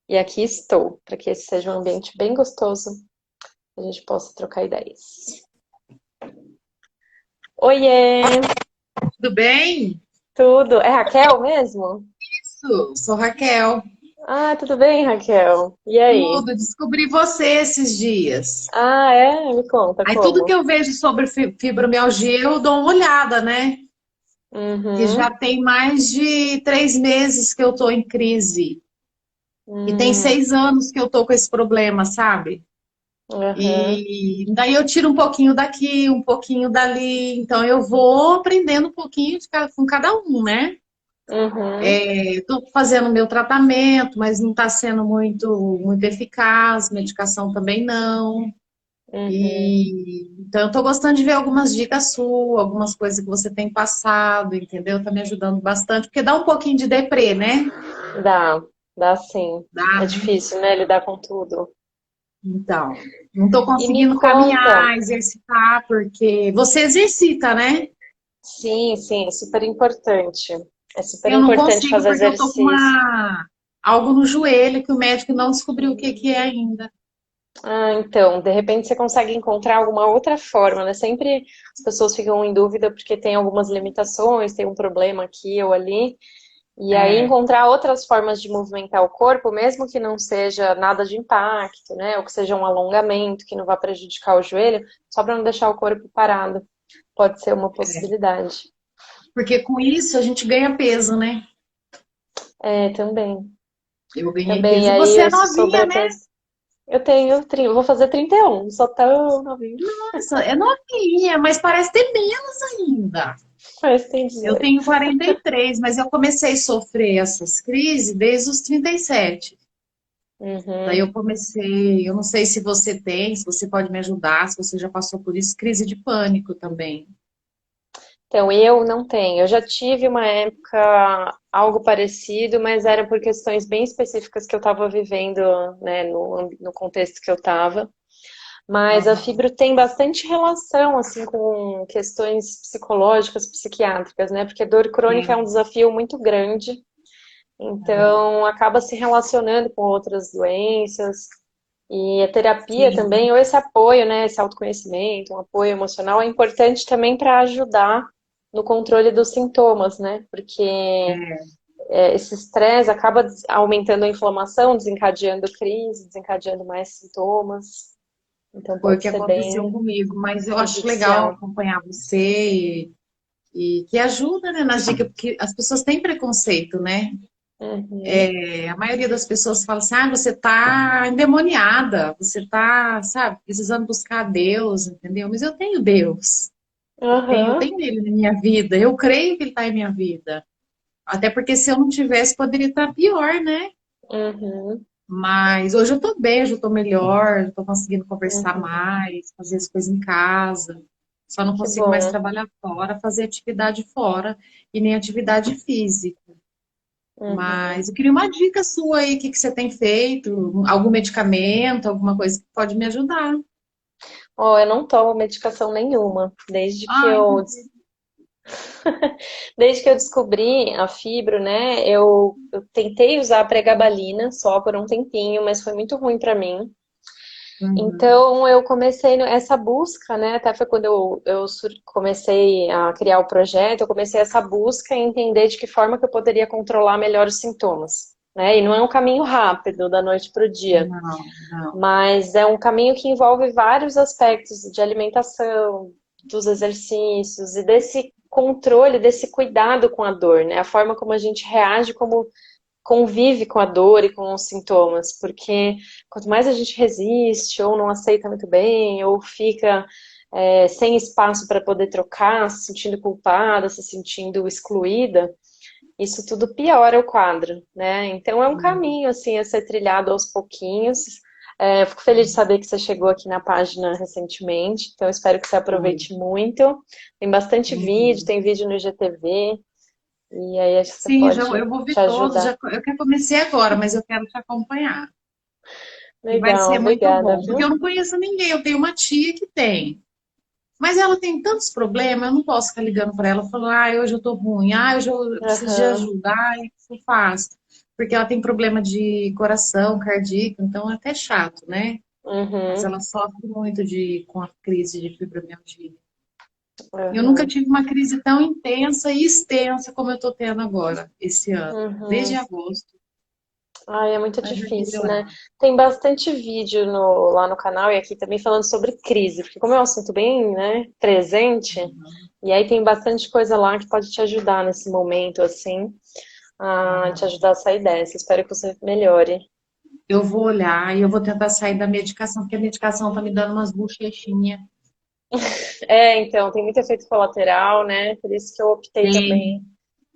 E aqui estou, para que esse seja um ambiente bem gostoso, que a gente possa trocar ideias. Oiê, Tudo bem? tudo? É Raquel mesmo? Sou Raquel. Ah, tudo bem, Raquel. E aí? Tudo, descobri você esses dias. Ah, é? Me conta Aí tudo que como. eu vejo sobre fibromialgia eu dou uma olhada, né? Que já Uhum. tem mais de 3 meses que eu tô em crise. E tem Hum, 6 anos que eu tô com esse problema, sabe? aham. E daí eu tiro um pouquinho daqui, um pouquinho dali. Então eu vou aprendendo um pouquinho com cada um, né? Uhum. Estou fazendo o meu tratamento, mas não está sendo muito eficaz, medicação também não. Uhum. Então, eu estou gostando de ver algumas dicas suas, algumas coisas que você tem passado, entendeu? Está me ajudando bastante, porque dá um pouquinho de deprê, né? Dá, dá sim. Dá, É né? difícil, né, lidar com tudo. Então, não estou E me conseguindo conta. caminhar, exercitar, porque você exercita, né? Sim, sim, é super importante. É super Eu não importante consigo fazer porque eu estou com exercício. algo no joelho que o médico não descobriu o que que é ainda. Ah, então, de repente você consegue encontrar alguma outra forma, né? Sempre as pessoas ficam em dúvida porque tem algumas limitações, tem um problema aqui ou ali, e aí É, encontrar outras formas de movimentar o corpo, mesmo que não seja nada de impacto, né? Ou que seja um alongamento que não vá prejudicar o joelho, só para não deixar o corpo parado. Pode ser uma possibilidade. porque com isso a gente ganha peso, né? É, também. Eu ganhei Também, e peso. E aí você é esse novinha, né? sobrepeso. Eu tenho, vou fazer 31, só tão novinho. Nossa, é novinha, mas parece ter menos ainda. Mas tem Eu 18. tenho 43, mas eu comecei a sofrer essas crises desde os 37. Daí Uhum. eu comecei, eu não sei se você tem, se você pode me ajudar, se você já passou por isso, crise de pânico também. Então, eu não tenho. Eu já tive uma época algo parecido, mas era por questões bem específicas que eu estava vivendo, né, no contexto que eu estava. Mas a Aham. fibro tem bastante relação, assim, com questões psicológicas, psiquiátricas, né? Porque dor crônica é um Tem. desafio muito grande, então acaba se relacionando com outras doenças. E a terapia Sim. também, ou esse apoio, né, esse autoconhecimento, um apoio emocional, é importante também para ajudar no controle dos sintomas, né? Porque esse estresse acaba aumentando a inflamação, desencadeando crise, desencadeando mais sintomas. Então Foi o pode que ser aconteceu bem comigo, mas eu acho legal prejudicial. acompanhar você e que ajuda, né, nas dicas, porque as pessoas têm preconceito, né? Uhum, A maioria das pessoas fala assim, ah, você tá endemoniada, você tá, sabe, precisando buscar Deus, entendeu? Mas eu tenho Deus, eu aham, tenho Ele na minha vida, eu creio que Ele está em minha vida. Até porque se eu não tivesse, poderia estar pior, né? uhum, Mas hoje eu tô bem, hoje eu tô melhor, eu tô conseguindo conversar uhum. mais, fazer as coisas em casa. Só não Que consigo mais bom. trabalhar fora, fazer atividade fora e nem atividade física. Uhum. Mas eu queria uma dica sua aí, o que que você tem feito? Algum medicamento, alguma coisa que pode me ajudar? Oh, eu não tomo medicação nenhuma desde que Ah, eu então, Desde que eu descobri a fibro, né, eu tentei usar a pregabalina só por um tempinho, mas foi muito ruim para mim. uhum, Então eu comecei essa busca, né, até foi quando comecei a criar o projeto, eu comecei essa busca em entender de que forma que eu poderia controlar melhor os sintomas, né, e não é um caminho rápido da noite para o dia, não, não. mas é um caminho que envolve vários aspectos de alimentação, dos exercícios e desse controle, desse cuidado com a dor, né? A forma como a gente reage, como convive com a dor e com os sintomas, porque quanto mais a gente resiste, ou não aceita muito bem, ou fica sem espaço para poder trocar, se sentindo culpada, se sentindo excluída, isso tudo piora o quadro, né? Então é um caminho assim a ser trilhado aos pouquinhos. Eu fico feliz de saber que você chegou aqui na página recentemente, então espero que você Foi. aproveite muito. Tem bastante vídeo, Uhum. tem vídeo no IGTV, e aí acho que você Sim, pode eu vou te ver todos. ajudar. Eu que comecei agora, mas eu quero te acompanhar. E vai Legal, ser muito obrigada, bom, porque eu viu? não conheço ninguém. Eu tenho uma tia que tem. Mas ela tem tantos problemas, eu não posso ficar ligando para ela falando, ah, hoje eu tô ruim, ah, hoje eu preciso de Aham, ajuda, ah, o que eu faço? porque ela tem problema de coração, cardíaco, então é até chato, né? Mas Uhum, ela sofre muito com a crise de fibromialgia. Eu nunca uhum, tive uma crise tão intensa e extensa como eu tô tendo agora, esse ano, desde uhum. agosto. Ai, é muito Mas vai difícil, né? melhorar. Tem bastante vídeo lá no canal e aqui também falando sobre crise, porque como é um assunto bem, né, presente, e aí tem bastante coisa lá que pode te ajudar nesse momento, assim, a te ajudar a sair dessa. Espero que você melhore. Eu vou olhar e eu vou tentar sair da medicação, porque a medicação tá me dando umas bochechinhas. É, então, tem muito efeito colateral, né? Por isso que eu optei Tem. também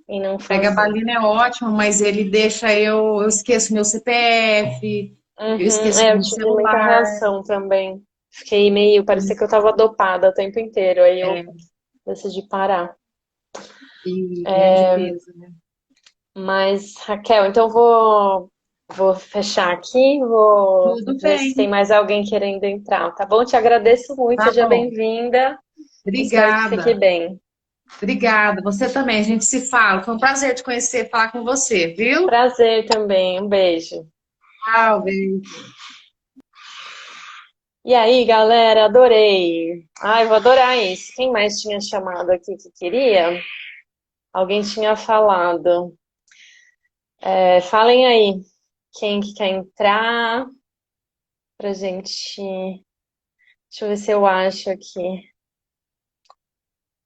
em não fazer. Pregabalina é ótimo, mas ele deixa eu esqueço meu CPF, eu Uhum, esqueço é, eu meu tive muita celular, reação também. Fiquei meio, parecia que eu tava dopada o tempo inteiro, aí eu decidi parar. e ganho de peso, né? Mas, Raquel, então vou fechar aqui, vou Tudo ver se tem bem, mais alguém querendo entrar, tá bom? Te agradeço muito, tá seja bom. bem-vinda. Espero que fique Obrigada, bem. obrigada. Você também, a gente se fala. Foi um prazer te conhecer, falar com você, viu? Prazer também, um beijo. Tchau, beijo. E aí, galera, adorei. Ai, vou adorar isso. Quem mais tinha chamado aqui que queria? Alguém tinha falado. É, falem aí, quem que quer entrar pra gente. Deixa eu ver se eu acho aqui.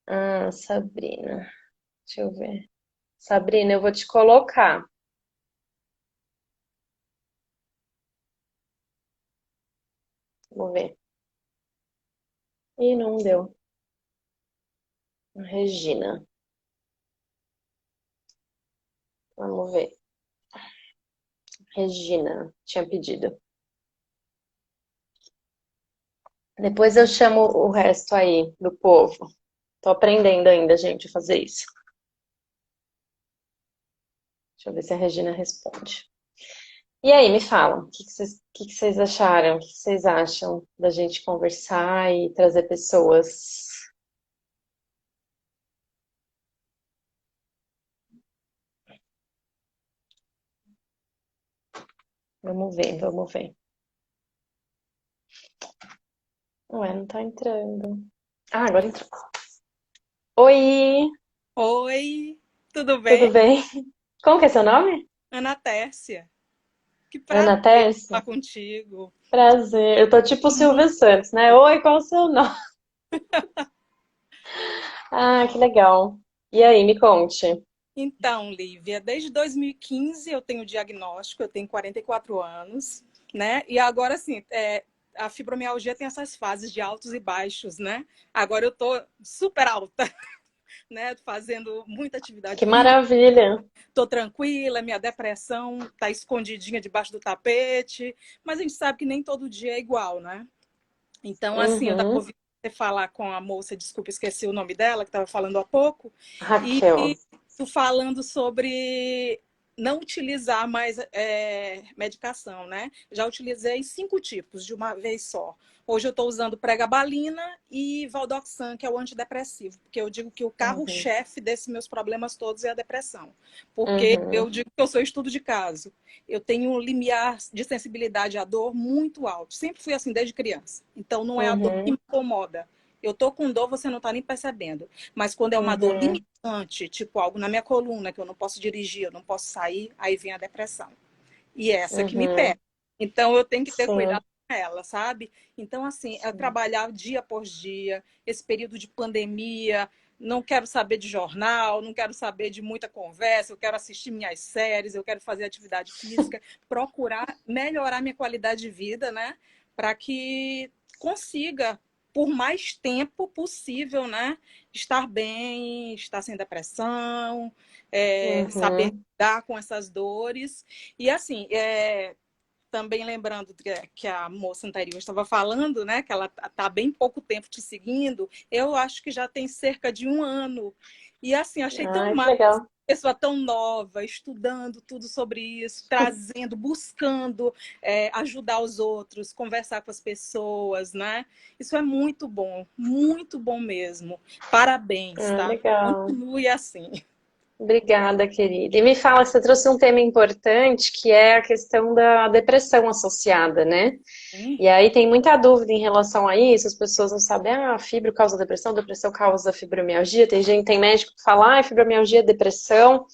Ah, Sabrina. Deixa eu ver. Sabrina, eu vou te colocar. Vamos ver. Ih, não deu. Regina. Vamos ver. Regina tinha pedido. Depois eu chamo o resto aí do povo. Tô aprendendo ainda, gente, a fazer isso. Deixa eu ver se a Regina responde. E aí, me falam, o que que vocês acharam? O que que vocês acham da gente conversar e trazer pessoas? Vamos ver, vamos ver. Ué, não tá entrando. Ah, agora entrou. Oi, Oi, tudo tudo bem? bem? Como que é seu nome? Ana Tércia, que prazer Ana Tércia? falar contigo. Prazer. Eu tô tipo o Uhum. Silvio Santos, né? Oi, qual é o seu nome? Ah, que legal. E aí, me conte. Então, Lívia, desde 2015 eu tenho diagnóstico, eu tenho 44 anos, né? E agora, assim, a fibromialgia tem essas fases de altos e baixos, né? Agora eu tô super alta, né? Fazendo muita atividade Que física, maravilha. tô tranquila, minha depressão tá escondidinha debaixo do tapete, mas a gente sabe que nem todo dia é igual, né? Então, assim, eu estava Uhum. ouvindo você falar com a moça, desculpa, esqueci o nome dela, que estava falando há pouco, e Raquel. tu falando sobre não utilizar mais medicação, né? Já utilizei 5 tipos de uma vez só. Hoje eu estou usando pregabalina e valdoxan, que é o antidepressivo, porque eu digo que o Uhum. carro-chefe desses meus problemas todos é a depressão. Porque Uhum. eu digo que eu sou estudo de caso. Eu tenho um limiar de sensibilidade à dor muito alto. Sempre fui assim desde criança. Então não é a dor que me Uhum. incomoda. Eu tô com dor, você não está nem percebendo. Mas quando é uma dor Uhum. limitante, tipo algo na minha coluna, que eu não posso dirigir, eu não posso sair, aí vem a depressão. E essa que me Uhum. pega. Então eu tenho que ter Sim. cuidado com ela, sabe? Então, assim, é Sim. trabalhar dia após dia, esse período de pandemia. Não quero saber de jornal, não quero saber de muita conversa, eu quero assistir minhas séries, eu quero fazer atividade física, procurar melhorar minha qualidade de vida, né? Para que consiga, por mais tempo possível, né? Estar bem, estar sem depressão, saber Uhum. lidar com essas dores. E assim, também lembrando que a moça anterior estava falando, né, que ela está bem pouco tempo te seguindo, eu acho que já tem cerca de 1 ano. E assim, achei tão Ai, que massa, legal. pessoa tão nova, estudando tudo sobre isso, trazendo, buscando ajudar os outros, conversar com as pessoas, né? Isso é muito bom mesmo. Parabéns, Ah, tá? legal. Continue assim. Obrigada, querida. E me fala, você trouxe um tema importante, que é a questão da depressão associada, né? Sim. E aí tem muita dúvida em relação a isso, as pessoas não sabem, fibro causa depressão causa fibromialgia. Tem gente, tem médico que fala, fibromialgia é depressão.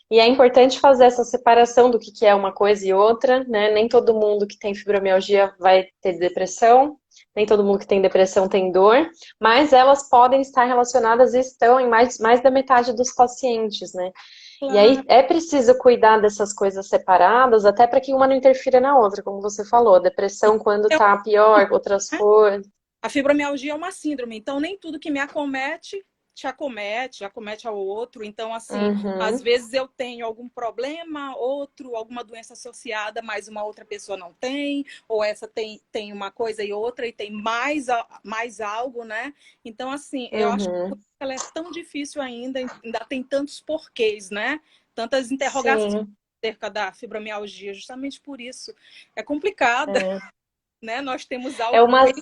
E é importante fazer essa separação do que é uma coisa e outra, né? Nem todo mundo que tem fibromialgia vai ter depressão, nem todo mundo que tem depressão tem dor, mas elas podem estar relacionadas e estão em mais da metade dos pacientes, né? E aí Claro. é preciso cuidar dessas coisas separadas, até para que uma não interfira na outra, como você falou. Depressão quando tá pior, outras coisas. A fibromialgia é uma síndrome, então nem tudo que me acomete te acomete, acomete ao outro. Então, assim, às Uhum, vezes eu tenho algum problema, outro, alguma doença associada, mas uma outra pessoa não tem, ou essa tem uma coisa e outra, e tem mais algo, né? Então, assim, eu acho que uhum. ela é tão difícil ainda tem tantos porquês, né? Tantas interrogações Sim. acerca da fibromialgia, justamente por isso. É complicada, É. né? Nós temos algo bem.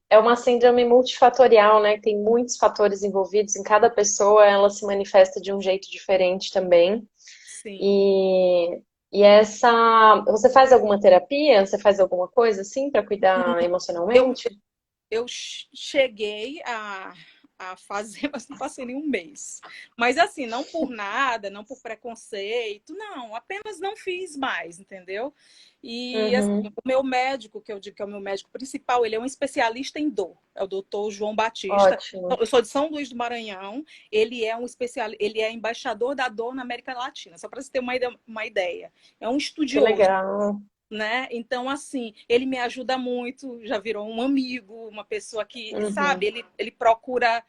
É uma síndrome multifatorial, né? Tem muitos fatores envolvidos. Em cada pessoa, ela se manifesta de um jeito diferente também. Sim. E, você faz alguma terapia? Você faz alguma coisa assim para cuidar Eu, emocionalmente? eu cheguei a fazer, mas não passei nenhum mês. Mas assim, não por nada, não por preconceito, não, apenas não fiz mais, entendeu? E assim, Uhum, o meu médico, que eu digo que é o meu médico principal, ele é um especialista em dor, é o doutor João Batista. ótimo. Eu sou de São Luís do Maranhão, ele é um especialista, ele é embaixador da dor na América Latina, só para você ter uma ideia. É um Que estudioso, legal. né? Então, assim, ele me ajuda muito, já virou um amigo, uma pessoa que, sabe, Uhum, ele procura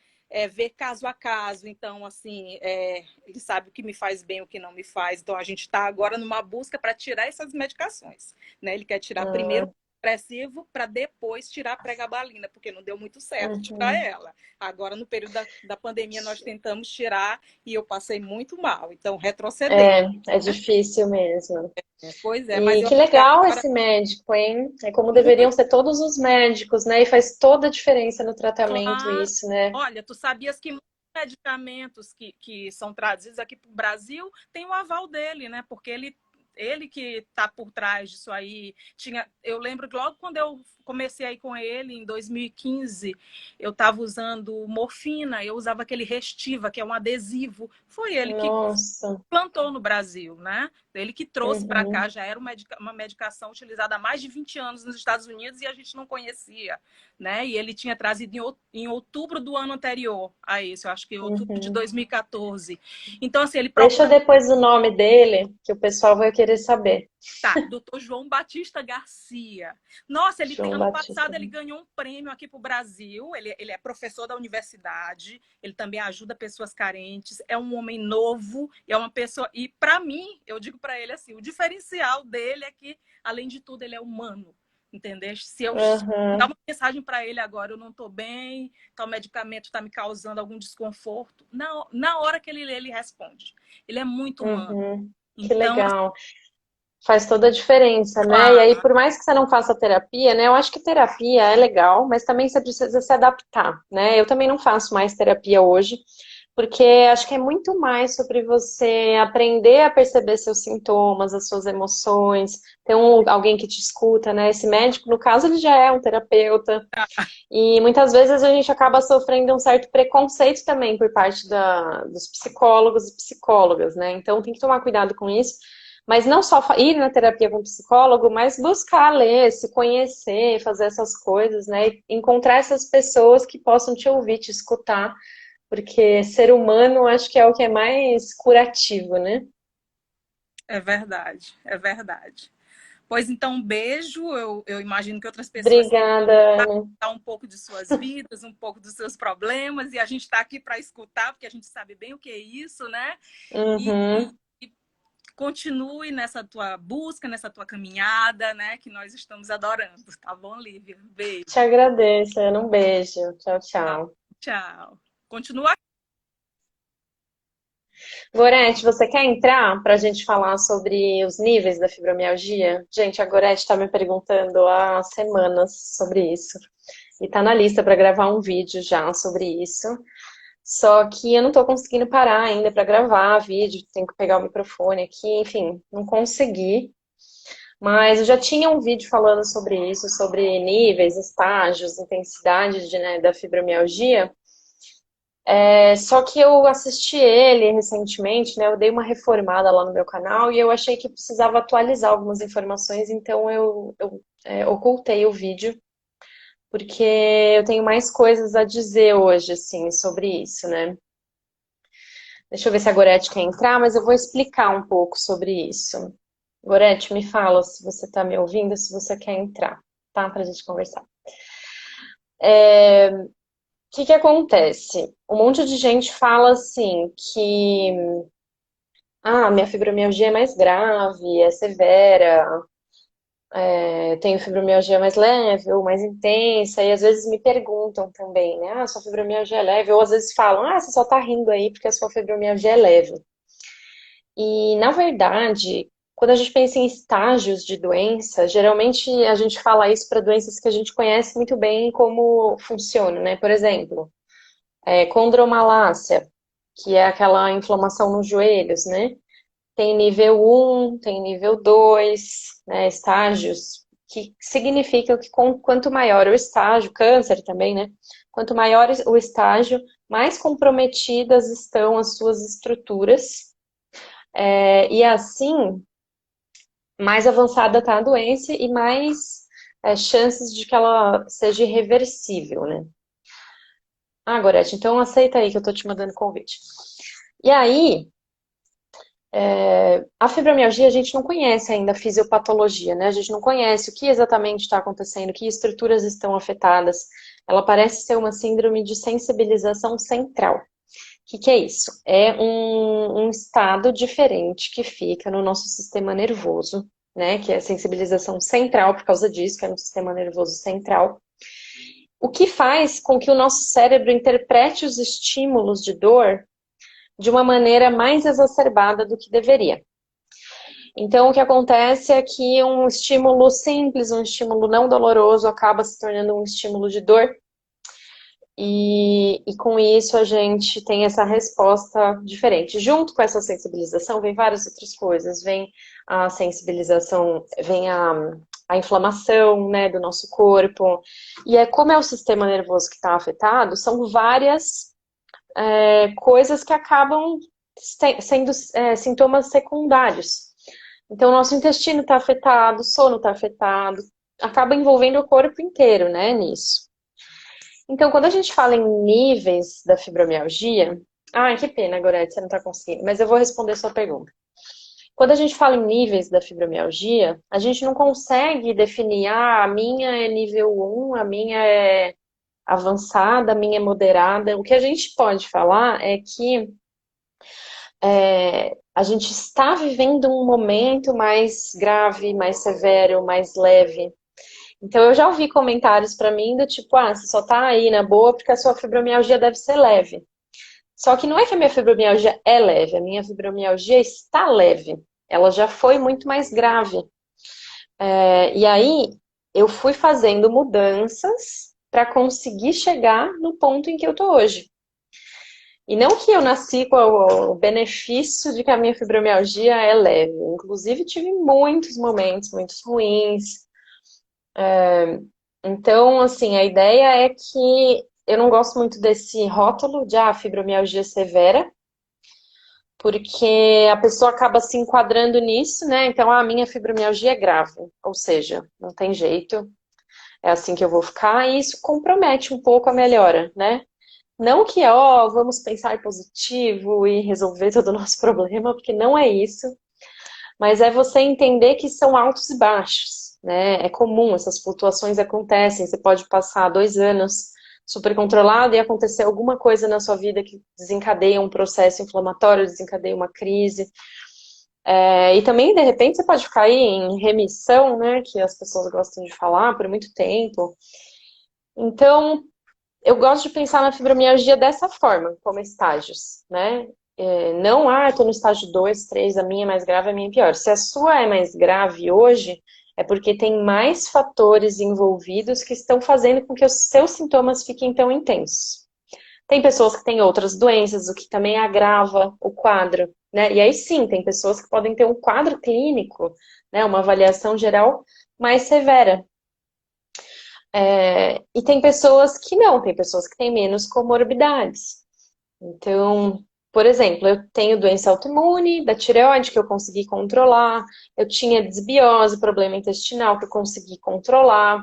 ver caso a caso. Então, assim, ele sabe o que me faz bem, o que não me faz. Então, a gente está agora numa busca para tirar essas medicações, né? Ele quer tirar primeiro uhum, o depressivo para depois tirar a pregabalina, porque não deu muito certo tirar uhum. ela. Agora, no período da pandemia, nós tentamos tirar e eu passei muito mal. Então, retrocedemos. É difícil mesmo. Pois é, mas E eu que quero legal agora esse médico, hein? É como deveriam muito. ser todos os médicos, né? E faz toda a diferença no tratamento Claro. isso, né? Olha, tu sabias que muitos medicamentos que são traduzidos aqui para o Brasil tem o aval dele, né? Porque ele que está por trás disso aí. Eu lembro que logo quando eu comecei aí com ele, em 2015, eu estava usando morfina, eu usava aquele Restiva, que é um adesivo. Foi ele que Nossa. plantou no Brasil, né? Ele que trouxe para cá, Uhum, já era uma medicação utilizada há mais de 20 anos nos Estados Unidos e a gente não conhecia, né? E ele tinha trazido em outubro do ano anterior a isso, eu acho que em outubro de uhum. 2014. Então, assim, ele Deixa procura. depois o nome dele, que o pessoal vai querer saber. Tá, doutor João Batista Garcia. Nossa, João ano Batista. passado ele ganhou um prêmio aqui para o Brasil. Ele é professor da universidade, ele também ajuda pessoas carentes, é um homem novo, é uma pessoa. E para mim, eu digo para ele assim: o diferencial dele é que, além de tudo, ele é humano. Entendeu? Se eu dar Uhum, uma mensagem para ele agora, eu não estou bem, tal medicamento está me causando algum desconforto, na hora que ele lê, ele responde. Ele é muito humano. uhum. Que Então, legal. Faz toda a diferença, né? E aí, claro. por mais que você não faça terapia, né? Eu acho que terapia é legal, mas também você precisa se adaptar, né? Eu também não faço mais terapia hoje, porque acho que é muito mais sobre você aprender a perceber seus sintomas, as suas emoções, ter alguém que te escuta, né? Esse médico, no caso, ele já é um terapeuta, e muitas vezes a gente acaba sofrendo um certo preconceito também por parte dos psicólogos e psicólogas, né? Então tem que tomar cuidado com isso. Mas não só ir na terapia com o psicólogo, mas buscar ler, se conhecer, fazer essas coisas, né? E encontrar essas pessoas que possam te ouvir, te escutar, porque ser humano acho que é o que é mais curativo, né? É verdade, é verdade. Pois então, um beijo. Eu imagino que outras pessoas querem Obrigada, Ana. dar um pouco de suas vidas, um pouco dos seus problemas, e a gente está aqui para escutar, porque a gente sabe bem o que é isso, né? E, Uhum. e continue nessa tua busca, nessa tua caminhada, né? Que nós estamos adorando, tá bom, Lívia? Te Beijo. agradeço, Ana. Um beijo. Tchau, Tchau. tchau. Tchau. Continua. Gorete, você quer entrar para a gente falar sobre os níveis da fibromialgia? Gente, a Gorete está me perguntando há semanas sobre isso. E está na lista para gravar um vídeo já sobre isso. Só que eu não tô conseguindo parar ainda para gravar vídeo, tenho que pegar o microfone aqui, enfim, não consegui. Mas eu já tinha um vídeo falando sobre isso, sobre níveis, estágios, intensidade né, da fibromialgia. Só que eu assisti ele recentemente, né? Eu dei uma reformada lá no meu canal e eu achei que precisava atualizar algumas informações, então eu ocultei o vídeo, porque eu tenho mais coisas a dizer hoje, assim, sobre isso, né? Deixa eu ver se a Gorete quer entrar, mas eu vou explicar um pouco sobre isso. Gorete, me fala se você está me ouvindo, se você quer entrar, tá? Pra gente conversar. O que que acontece? Um monte de gente fala assim que minha fibromialgia é mais grave, é severa, tenho fibromialgia mais leve ou mais intensa, e às vezes me perguntam também, né? Ah, sua fibromialgia é leve, ou às vezes falam, você só tá rindo aí porque a sua fibromialgia é leve. E, na verdade, quando a gente pensa em estágios de doença, geralmente a gente fala isso para doenças que a gente conhece muito bem como funcionam, né? Por exemplo, condromalácia, que é aquela inflamação nos joelhos, né? Tem nível 1, tem nível 2, né? Estágios, que significam que quanto maior o estágio, câncer também, né? Quanto maior o estágio, mais comprometidas estão as suas estruturas. E assim, mais avançada está a doença e mais chances de que ela seja irreversível, né? Gorete, então aceita aí que eu tô te mandando convite. E aí, a fibromialgia a gente não conhece ainda a fisiopatologia, né? A gente não conhece o que exatamente está acontecendo, que estruturas estão afetadas. Ela parece ser uma síndrome de sensibilização central. O que é isso? É um estado diferente que fica no nosso sistema nervoso, né? Que é a sensibilização central, por causa disso, que é no sistema nervoso central. O que faz com que o nosso cérebro interprete os estímulos de dor de uma maneira mais exacerbada do que deveria. Então, o que acontece é que um estímulo simples, um estímulo não doloroso, acaba se tornando um estímulo de dor. E com isso a gente tem essa resposta diferente. Junto com essa sensibilização, vem várias outras coisas. Vem a sensibilização, vem a inflamação, né, do nosso corpo. E como é o sistema nervoso que está afetado, são várias coisas que acabam sendo sintomas secundários. Então, o nosso intestino está afetado, o sono está afetado, acaba envolvendo o corpo inteiro, né, nisso. Então, quando a gente fala em níveis da fibromialgia... que pena, Gorete, você não está conseguindo, mas eu vou responder a sua pergunta. Quando a gente fala em níveis da fibromialgia, a gente não consegue definir, a minha é nível 1, a minha é avançada, a minha é moderada. O que a gente pode falar é que a gente está vivendo um momento mais grave, mais severo, mais leve. Então, eu já ouvi comentários para mim do tipo, você só tá aí na boa porque a sua fibromialgia deve ser leve. Só que não é que a minha fibromialgia é leve, a minha fibromialgia está leve. Ela já foi muito mais grave. E aí, eu fui fazendo mudanças para conseguir chegar no ponto em que eu tô hoje. E não que eu nasci com o benefício de que a minha fibromialgia é leve. Inclusive, tive muitos momentos, muitos ruins. Então, assim, a ideia é que eu não gosto muito desse rótulo de fibromialgia severa, porque a pessoa acaba se enquadrando nisso, né? Então, a minha fibromialgia é grave, ou seja, não tem jeito, é assim que eu vou ficar, e isso compromete um pouco a melhora, né? Não que, vamos pensar positivo e resolver todo o nosso problema, porque não é isso, mas é você entender que são altos e baixos, né? É comum, essas flutuações acontecem, você pode passar 2 anos super controlado e acontecer alguma coisa na sua vida que desencadeia um processo inflamatório, desencadeia uma crise. E também, de repente, você pode ficar aí em remissão, né? Que as pessoas gostam de falar por muito tempo. Então, eu gosto de pensar na fibromialgia dessa forma, como estágios, né? Não, tô no estágio 2, 3, a minha é mais grave, a minha é pior. Se a sua é mais grave hoje, é porque tem mais fatores envolvidos que estão fazendo com que os seus sintomas fiquem tão intensos. Tem pessoas que têm outras doenças, o que também agrava o quadro, né? E aí sim, tem pessoas que podem ter um quadro clínico, né? Uma avaliação geral mais severa. E tem pessoas que não, tem pessoas que têm menos comorbidades. Então, por exemplo, eu tenho doença autoimune da tireoide que eu consegui controlar, eu tinha desbiose, problema intestinal que eu consegui controlar,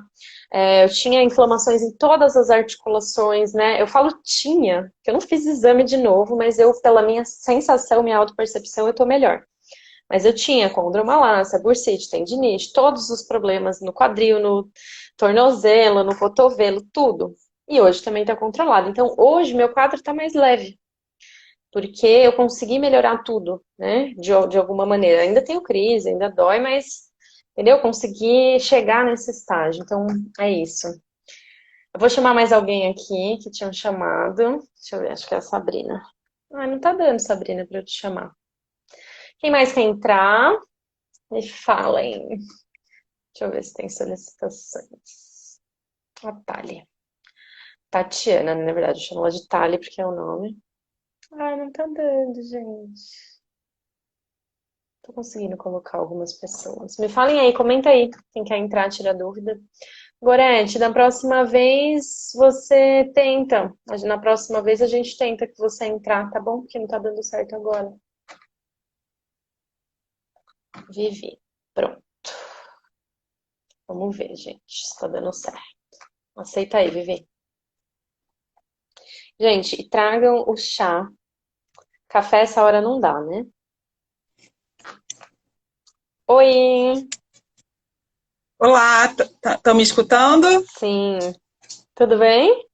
eu tinha inflamações em todas as articulações, né? Eu falo tinha, que eu não fiz exame de novo, mas eu, pela minha sensação, minha autopercepção, eu tô melhor. Mas eu tinha condromalácia, bursite, tendinite, todos os problemas no quadril, no tornozelo, no cotovelo, tudo. E hoje também está controlado. Então, hoje meu quadro está mais leve, porque eu consegui melhorar tudo, né? De alguma maneira. Ainda tenho crise, ainda dói, mas, entendeu? Consegui chegar nesse estágio. Então, é isso. Eu vou chamar mais alguém aqui que tinham chamado. Deixa eu ver, acho que é a Sabrina. Ah, não tá dando, Sabrina, para eu te chamar. Quem mais quer entrar? Me falem. Deixa eu ver se tem solicitações. A Thali. Tatiana, na verdade, eu chamo ela de Thali porque é o nome. Ah, não tá dando, gente. Tô conseguindo colocar algumas pessoas. Me falem aí, comenta aí. Quem quer entrar, tira dúvida. Gorete, da próxima vez você tenta. Na próxima vez a gente tenta que você entrar, tá bom? Porque não tá dando certo agora. Vivi. Pronto. Vamos ver, gente, se tá dando certo. Aceita aí, Vivi. Gente, tragam o chá. Café essa hora não dá, né? Oi! Olá, estão me escutando? Sim. Tudo bem?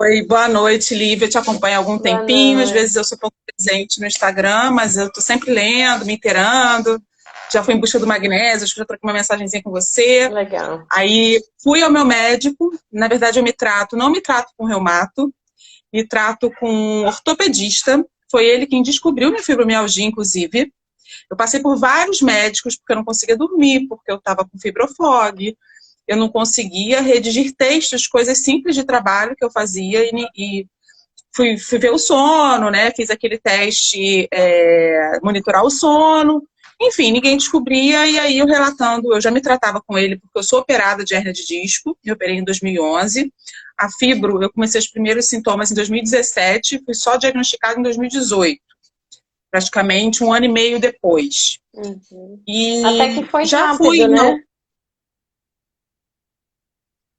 Oi, boa noite, Lívia. Eu te acompanho há algum Boa tempinho. Às noite. vezes eu sou pouco presente no Instagram, mas eu estou sempre lendo, me inteirando. Já fui em busca do magnésio, acho que já troquei uma mensagenzinha com você. Legal. Aí fui ao meu médico. Na verdade, eu não me trato com reumato, me trato com um ortopedista. Foi ele quem descobriu minha fibromialgia, inclusive. Eu passei por vários médicos porque eu não conseguia dormir, porque eu estava com fibrofog, eu não conseguia redigir textos, coisas simples de trabalho que eu fazia e fui ver o sono, né? Fiz aquele teste, monitorar o sono. Enfim, ninguém descobria e aí eu relatando, eu já me tratava com ele porque eu sou operada de hérnia de disco, me operei em 2011. A fibro, eu comecei os primeiros sintomas em 2017, fui só diagnosticada em 2018. Praticamente um ano e meio depois. Uhum. E Até que foi já rápido, fui, né?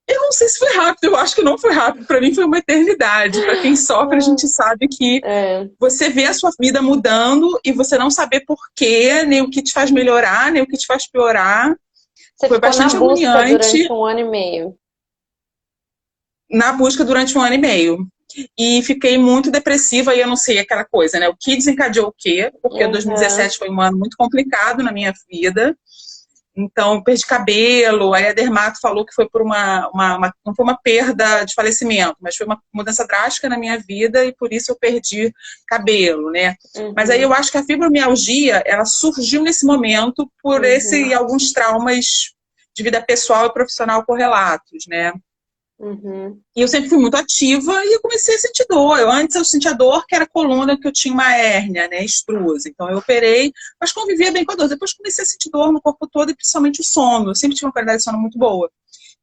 Eu não sei se foi rápido, eu acho que não foi rápido. Para mim foi uma eternidade. Para quem sofre, a gente sabe que você vê a sua vida mudando e você não saber por quê, nem o que te faz melhorar, nem o que te faz piorar. Você Foi ficou bastante na busca agoniante durante um ano e meio. na busca durante um ano e meio. E fiquei muito depressiva e eu não sei aquela coisa, né? O que desencadeou o quê? Porque 2017 foi um ano muito complicado na minha vida. Então, perdi cabelo, aí a dermato falou que foi por não foi uma perda de falecimento, mas foi uma mudança drástica na minha vida e por isso eu perdi cabelo, né? Mas aí eu acho que a fibromialgia, ela surgiu nesse momento por esse e alguns traumas de vida pessoal e profissional correlatos, né? E eu sempre fui muito ativa e eu comecei a sentir dor. Antes eu sentia dor que era a coluna, que eu tinha uma hérnia, né, extrusa. Então eu operei, mas convivia bem com a dor. Depois comecei a sentir dor no corpo todo e principalmente o sono. Eu sempre tive uma qualidade de sono muito boa.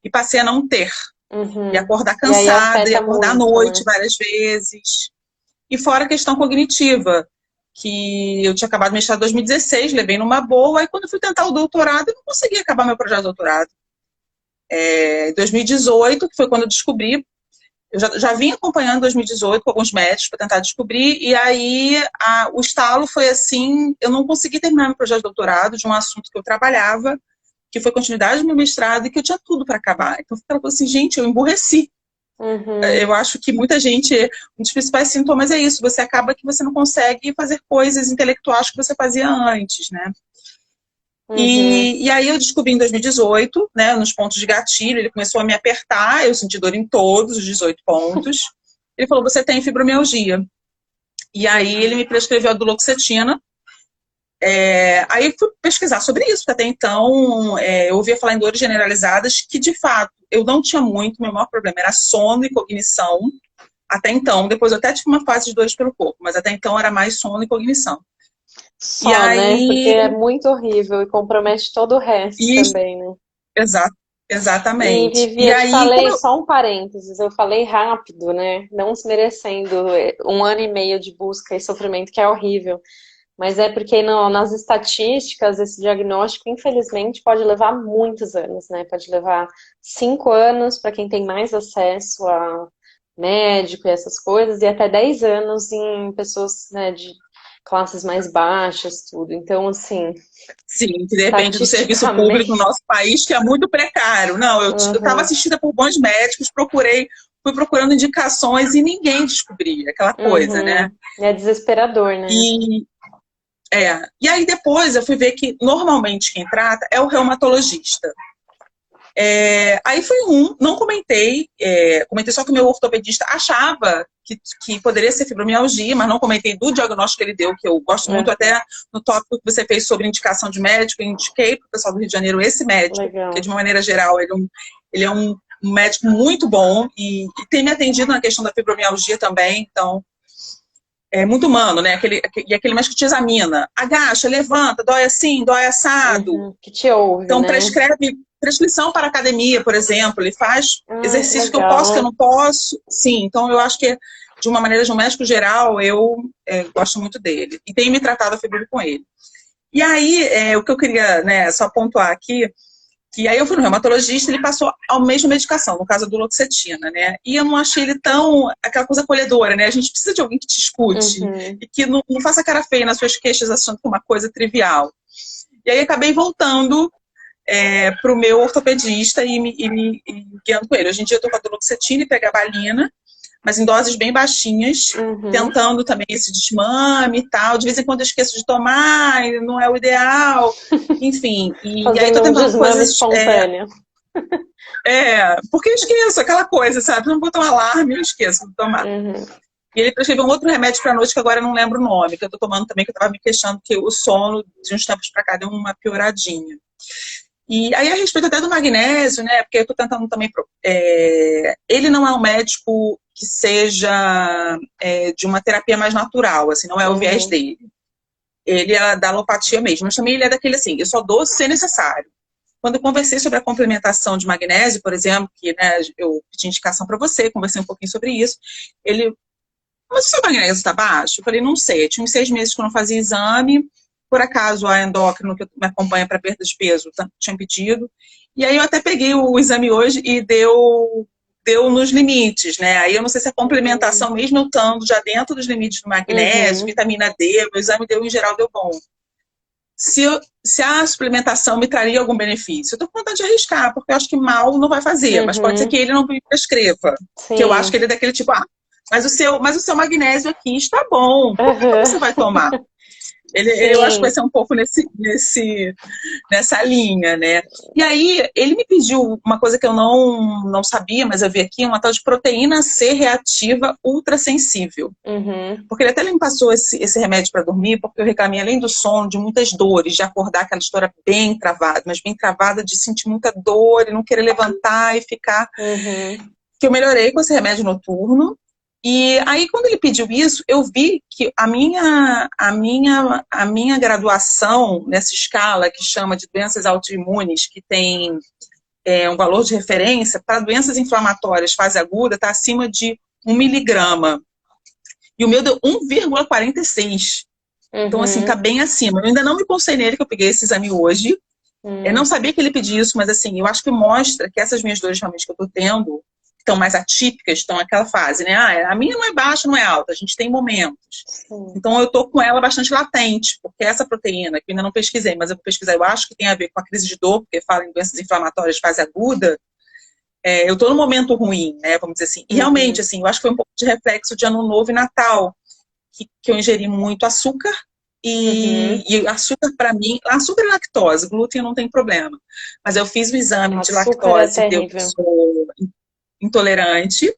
E passei a não ter. E acordar cansada, e acordar à noite várias vezes. E fora a questão cognitiva, que eu tinha acabado de mestrado em 2016, levei numa boa, e quando eu fui tentar o doutorado, eu não consegui acabar meu projeto de doutorado. Em 2018, que foi quando eu descobri, eu já vim acompanhando em 2018 com alguns médicos para tentar descobrir, e aí o estalo foi assim, eu não consegui terminar meu projeto de doutorado de um assunto que eu trabalhava, que foi continuidade do meu mestrado, e que eu tinha tudo para acabar. Então ela falou assim, gente, eu emburreci. Eu acho que muita gente, um dos principais sintomas é isso, você acaba que você não consegue fazer coisas intelectuais que você fazia antes, né? E aí eu descobri em 2018, né, nos pontos de gatilho, ele começou a me apertar, eu senti dor em todos os 18 pontos. Ele falou, você tem fibromialgia. E aí ele me prescreveu a duloxetina. Aí eu fui pesquisar sobre isso, porque até então eu ouvia falar em dores generalizadas, que de fato eu não tinha muito, meu maior problema era sono e cognição. Até então, depois eu até tive uma fase de dores pelo corpo, mas até então era mais sono e cognição. Só, E né? Porque aí, é muito horrível e compromete todo o resto e, também, né? exa- E exatamente. Vivi, E eu te aí, como falei, eu, só um parênteses, eu falei rápido, né? Não desmerecendo 1 ano e meio de busca e sofrimento, que é horrível. Mas é porque nas estatísticas, esse diagnóstico, infelizmente, pode levar muitos anos, né? Pode levar 5 anos para quem tem mais acesso a médico e essas coisas, e até 10 anos em pessoas, né, de classes mais baixas, tudo. Então, assim, sim, que depende do serviço público no estatisticamente. nosso país, que é muito precário. Não, eu estava Uhum, assistida por bons médicos, fui procurando indicações e ninguém descobria aquela coisa, né? uhum. É desesperador, né? E, e aí depois eu fui ver que normalmente quem trata é o reumatologista. Aí foi não comentei, comentei só que o meu ortopedista achava que poderia ser fibromialgia, mas não comentei do diagnóstico que ele deu, que eu gosto muito, Uhum, até no tópico que você fez sobre indicação de médico, eu indiquei para o pessoal do Rio de Janeiro esse médico, porque de legal. uma maneira geral ele é um médico muito bom e tem me atendido na questão da fibromialgia também, então é muito humano, né? E aquele médico te examina, agacha, levanta, dói assim, dói assado, Uhum, que te ouve, então, né? prescrição para academia, por exemplo, ele faz Ah, que exercício que eu posso, que eu legal. não posso. Sim, então eu acho que, de uma maneira de um médico geral, eu gosto muito dele. E tenho me tratado a febril com ele. E aí, o que eu queria, né, só pontuar aqui, que aí eu fui no reumatologista, ele passou a mesma medicação, no caso a duloxetina, né? E eu não achei ele tão, aquela coisa acolhedora, né? A gente precisa de alguém que te escute Uhum, e que não faça cara feia nas suas queixas achando que é uma coisa trivial. E aí acabei voltando para o meu ortopedista e me guiando com ele. Hoje em dia eu estou com a duloxetina e pregabalina, mas em doses bem baixinhas, uhum. tentando também esse desmame e tal. De vez em quando eu esqueço de tomar, não é o ideal, enfim. E aí estou Fazendo um tentando desmame coisas. espontâneo. Porque eu esqueço aquela coisa, sabe? Não botar um alarme, eu esqueço de tomar. Uhum, E ele prescreveu um outro remédio para noite que agora eu não lembro o nome, que eu estou tomando também, que eu estava me queixando que o sono, de uns tempos para cá, deu uma pioradinha. E aí, a respeito até do magnésio, né? Porque eu estou tentando também. Ele não é um médico que seja de uma terapia mais natural, assim, não é o viés uhum, dele. Ele é da alopatia mesmo, mas também ele é daquele assim, eu só dou se necessário. Quando eu conversei sobre a complementação de magnésio, por exemplo, que né, eu pedi indicação para você, conversei um pouquinho sobre isso, ele, mas o seu magnésio está baixo? Eu falei, não sei, tinha uns 6 meses que eu não fazia exame, por acaso a endócrino que me acompanha para perda de peso tinha pedido, e aí eu até peguei o exame hoje e deu nos limites, né? Aí eu não sei se a uhum, complementação, mesmo eu estando já dentro dos limites do magnésio, uhum, vitamina D, meu exame deu, em geral, deu bom. Se a suplementação me traria algum benefício, eu estou com vontade de arriscar, porque eu acho que mal não vai fazer, mas pode ser que uhum. ele não me prescreva, que eu acho Sim. que ele é daquele tipo, mas o seu magnésio aqui está bom, por que Uhum. você vai tomar? Eu acho que vai Sim. ser um pouco nessa linha, né? E aí, ele me pediu uma coisa que eu não sabia, mas eu vi aqui, uma tal de proteína C reativa ultrassensível. Uhum. Porque ele até me passou esse remédio para dormir, porque eu reclamei, além do sono, de muitas dores, de acordar aquela história bem travada, mas bem travada de sentir muita dor e não querer levantar e ficar. Uhum. Que eu melhorei com esse remédio noturno. E aí, quando ele pediu isso, eu vi que a minha graduação nessa escala que chama de doenças autoimunes, que tem um valor de referência, para doenças inflamatórias fase aguda, está acima de 1 miligrama. E o meu deu 1,46. Então, assim, tá Uhum. bem acima. Eu ainda não me postei nele, que eu peguei esse exame hoje. Eu não Uhum. sabia que ele pedia isso, mas, assim, eu acho que mostra que essas minhas dores realmente que eu tô tendo, estão mais atípicas, estão naquela fase, né? A minha não é baixa, não é alta, a gente tem momentos. Sim. Então, eu tô com ela bastante latente, porque essa proteína, que eu ainda não pesquisei, mas eu vou pesquisar, eu acho que tem a ver com a crise de dor, porque fala em doenças inflamatórias de fase aguda. Eu tô num momento ruim, né? Vamos dizer assim. E realmente, Uhum. assim, eu acho que foi um pouco de reflexo de Ano Novo e Natal, que eu ingeri muito açúcar, Uhum. e açúcar para mim, açúcar e lactose, glúten não tem problema. Mas eu fiz o exame de Açúcar é lactose e deu que eu terrível. sou intolerante,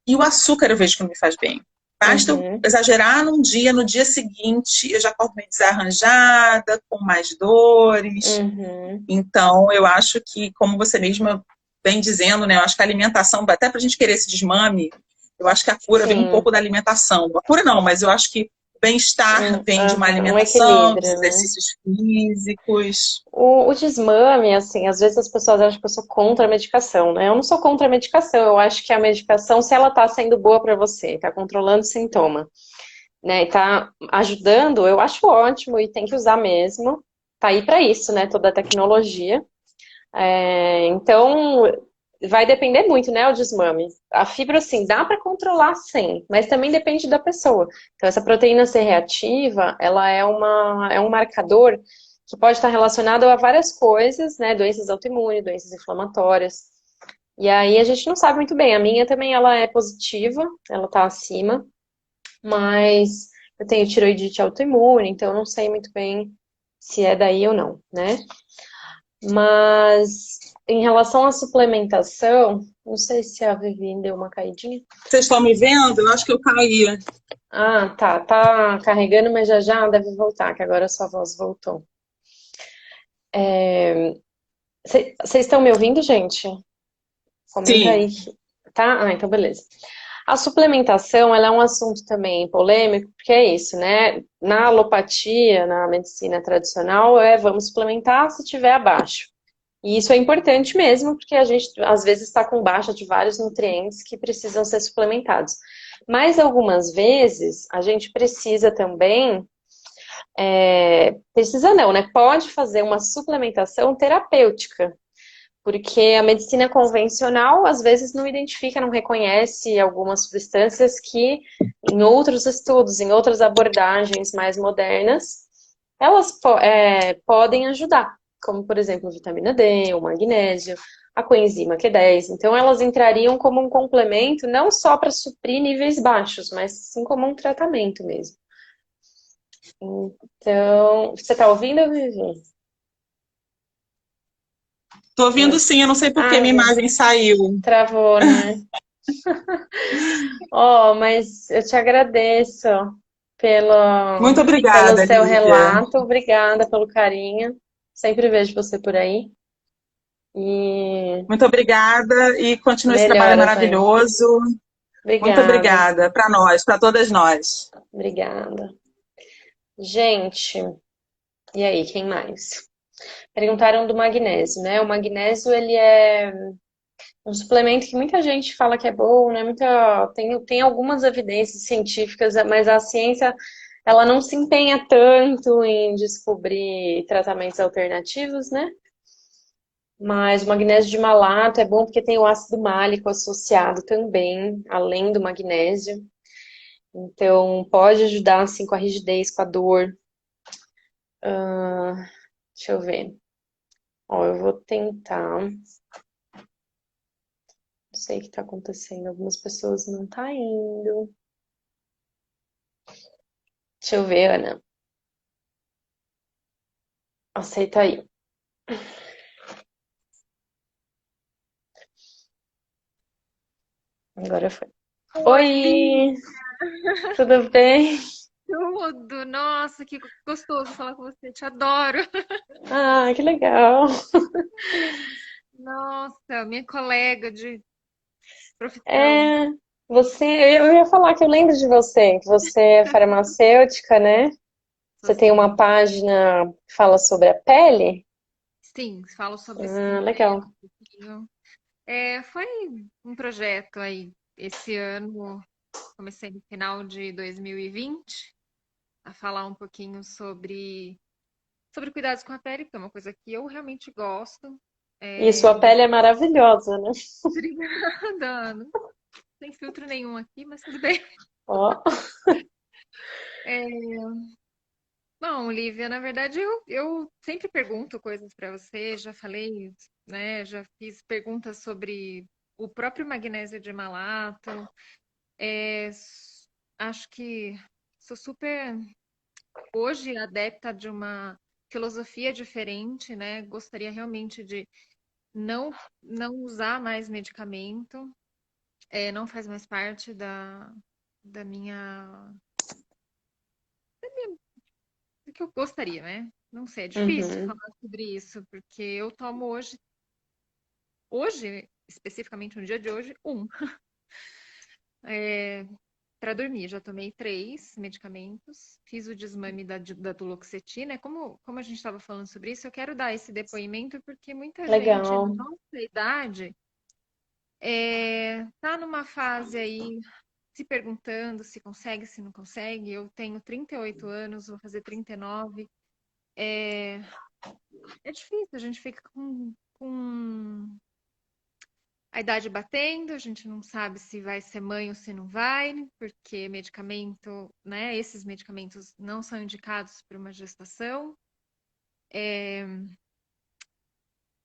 e o açúcar eu vejo que não me faz bem. Basta eu Uhum. exagerar num dia, no dia seguinte eu já acordo meio desarranjada, com mais dores. Uhum. Então, eu acho que, como você mesma vem dizendo, né, eu acho que a alimentação, até para a gente querer esse desmame, Eu acho que a cura vem um Sim, pouco da alimentação. A cura não, mas eu acho que o bem-estar vem de uma um alimentação, dos equilíbrio, né? exercícios físicos. O desmame, assim, às vezes as pessoas acham que eu sou contra a medicação, né? Eu não sou contra a medicação, eu acho que a medicação, se ela tá sendo boa para você, tá controlando o sintoma, né, e tá ajudando, eu acho ótimo e tem que usar mesmo. Tá aí para isso, né? Toda a tecnologia. Então, vai depender muito, né, o desmame. A fibra, assim, dá para controlar sim, mas também depende da pessoa. Então, essa proteína C reativa, ela é um marcador que pode estar relacionado a várias coisas, né, doenças autoimunes, doenças inflamatórias. E aí a gente não sabe muito bem. A minha também, ela é positiva, ela tá acima, mas eu tenho tiroidite autoimune, então eu não sei muito bem se é daí ou não, né? Mas em relação à suplementação, não sei se a Vivi deu uma caidinha. Vocês estão me vendo? Eu acho que eu caí. Ah, tá, tá carregando, mas já já deve voltar, que agora a sua voz voltou. Vocês estão me ouvindo, gente? Comenta Sim. aí. Tá? Ah, então beleza. A suplementação, ela é um assunto também polêmico, porque é isso, né? Na alopatia, na medicina tradicional, vamos suplementar se tiver abaixo. E isso é importante mesmo, porque a gente às vezes está com baixa de vários nutrientes que precisam ser suplementados. Mas algumas vezes a gente precisa também, precisa não, né? Pode fazer uma suplementação terapêutica, porque a medicina convencional às vezes não identifica, não reconhece algumas substâncias que em outros estudos, em outras abordagens mais modernas, elas podem ajudar, como por exemplo vitamina D, o magnésio, a coenzima Q10. Então elas entrariam como um complemento não só para suprir níveis baixos, mas sim como um tratamento mesmo. Então, você está ouvindo, Vivi? Tô ouvindo sim, eu não sei por que Ah, minha imagem saiu. travou, né? Oh, mas eu te agradeço Muito pelo obrigada, seu Lívia. relato. Obrigada pelo carinho. Sempre vejo você por aí. E Muito obrigada e continue esse trabalho melhoras aí. maravilhoso. Muito Obrigada, obrigada para nós, para todas nós. obrigada. Gente, e aí, quem mais? Perguntaram do magnésio, né? O magnésio, ele é um suplemento que muita gente fala que é bom, né? Tem algumas evidências científicas, mas a ciência, ela não se empenha tanto em descobrir tratamentos alternativos, né? Mas o magnésio de malato é bom porque tem o ácido málico associado também, além do magnésio. Então, pode ajudar, assim, com a rigidez, com a dor. Deixa eu ver. Ó, eu vou tentar. Não sei o que tá acontecendo. Algumas pessoas não tá indo. Deixa eu ver, Ana. Aceita aí. Agora foi. Oi, Oi, tudo bem? tudo! Nossa, que gostoso falar com você, te adoro! Ah, que legal. Nossa, minha colega de profissão. É, eu ia falar que eu lembro de você, que você é farmacêutica, né? Você tem uma Assim, página que fala sobre a pele? sim, falo sobre Ah, skincare legal. um pouquinho. Foi um projeto aí, esse ano, comecei no final de 2020, a falar um pouquinho sobre cuidados com a pele, que é uma coisa que eu realmente gosto. E É, sua pele é maravilhosa, né? Obrigada, Ana. Sem filtro nenhum aqui, mas tudo bem. Ó, É, Bom, Lívia, na verdade eu sempre pergunto coisas para você, já falei, né? Já fiz perguntas sobre o próprio magnésio de malato. Acho que sou super hoje adepta de uma filosofia diferente, né? Gostaria realmente de não não usar mais medicamento, não faz mais parte da minha do que eu gostaria, né? Não sei, é difícil uhum, falar sobre isso, porque eu tomo hoje, especificamente no dia de hoje, um. Para dormir, já tomei 3 medicamentos, fiz o desmame da duloxetina. Como a gente estava falando sobre isso, eu quero dar esse depoimento porque muita gente da Legal. nossa idade tá numa fase aí se perguntando se consegue, se não consegue. Eu tenho 38 anos, vou fazer 39. É difícil, a gente fica com a idade batendo, a gente não sabe se vai ser mãe ou se não vai, porque medicamento, né? Esses medicamentos não são indicados para uma gestação.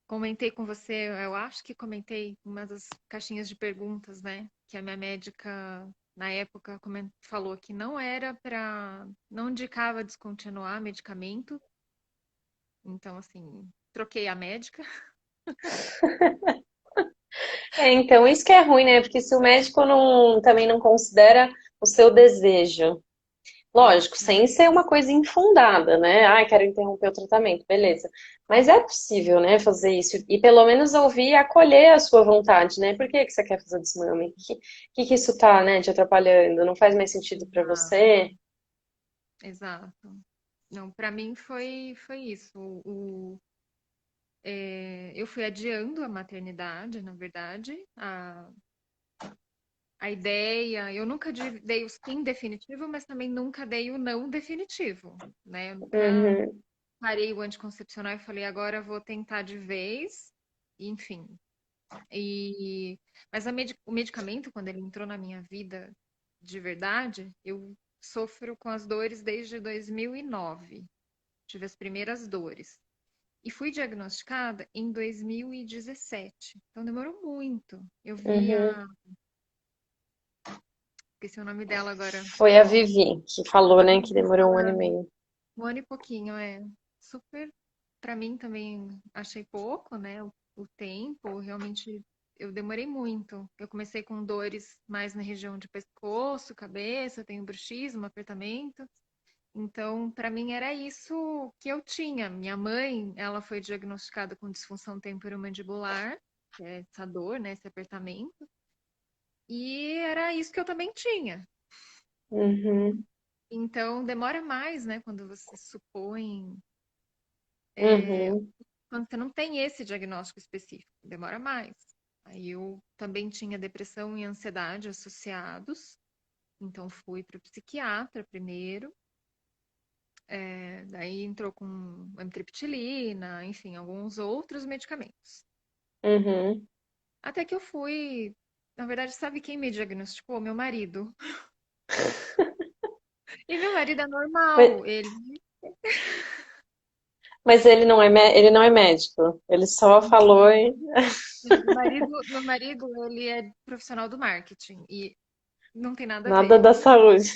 Comentei com você, eu acho que comentei uma das caixinhas de perguntas, né? Que a minha médica, na época, falou que não era para. Não indicava descontinuar medicamento. Então, assim, troquei a médica. Então isso que é ruim, né? Porque se o médico também não considera o seu desejo, lógico, sem ser uma coisa infundada, né? Ai, quero interromper o tratamento, beleza. Mas é possível, né, fazer isso e pelo menos ouvir e acolher a sua vontade, né? Por que que você quer fazer desmame? Que isso tá, né, te atrapalhando? Não faz mais sentido para você? Exato. Não, para mim foi isso. Eu fui adiando a maternidade, na verdade, a ideia. Eu nunca dei o sim definitivo, mas também nunca dei o não definitivo, né? Eu nunca Uhum, parei o anticoncepcional e falei, agora eu vou tentar de vez, enfim. Mas o medicamento, quando ele entrou na minha vida de verdade, eu sofro com as dores desde 2009. Tive as primeiras dores. E fui diagnosticada em 2017. Então demorou muito. Eu vi uhum. esqueci o nome dela agora. Foi a Vivi que falou, né, que demorou um ano e Ah, meio. um ano e pouquinho, super. Para mim também achei pouco, né? O tempo, realmente eu demorei muito. Eu comecei com dores mais na região de pescoço, cabeça, tenho bruxismo, apertamento. Então, para mim era isso que eu tinha. Minha mãe, ela foi diagnosticada com disfunção temporomandibular, que é essa dor, né, esse apertamento. E era isso que eu também tinha. Uhum, Então, demora mais, né, quando você supõe, uhum, quando você não tem esse diagnóstico específico, demora mais. Aí eu também tinha depressão e ansiedade associados, então fui para o psiquiatra primeiro. Daí entrou com amitriptilina, enfim, alguns outros medicamentos. uhum. Até que eu fui. Na verdade, sabe quem me diagnosticou? Meu marido. E meu marido é Mas, normal. mas ele não é médico. Ele só falou e Meu marido, ele é profissional do marketing. E não tem nada a nada ver. da saúde.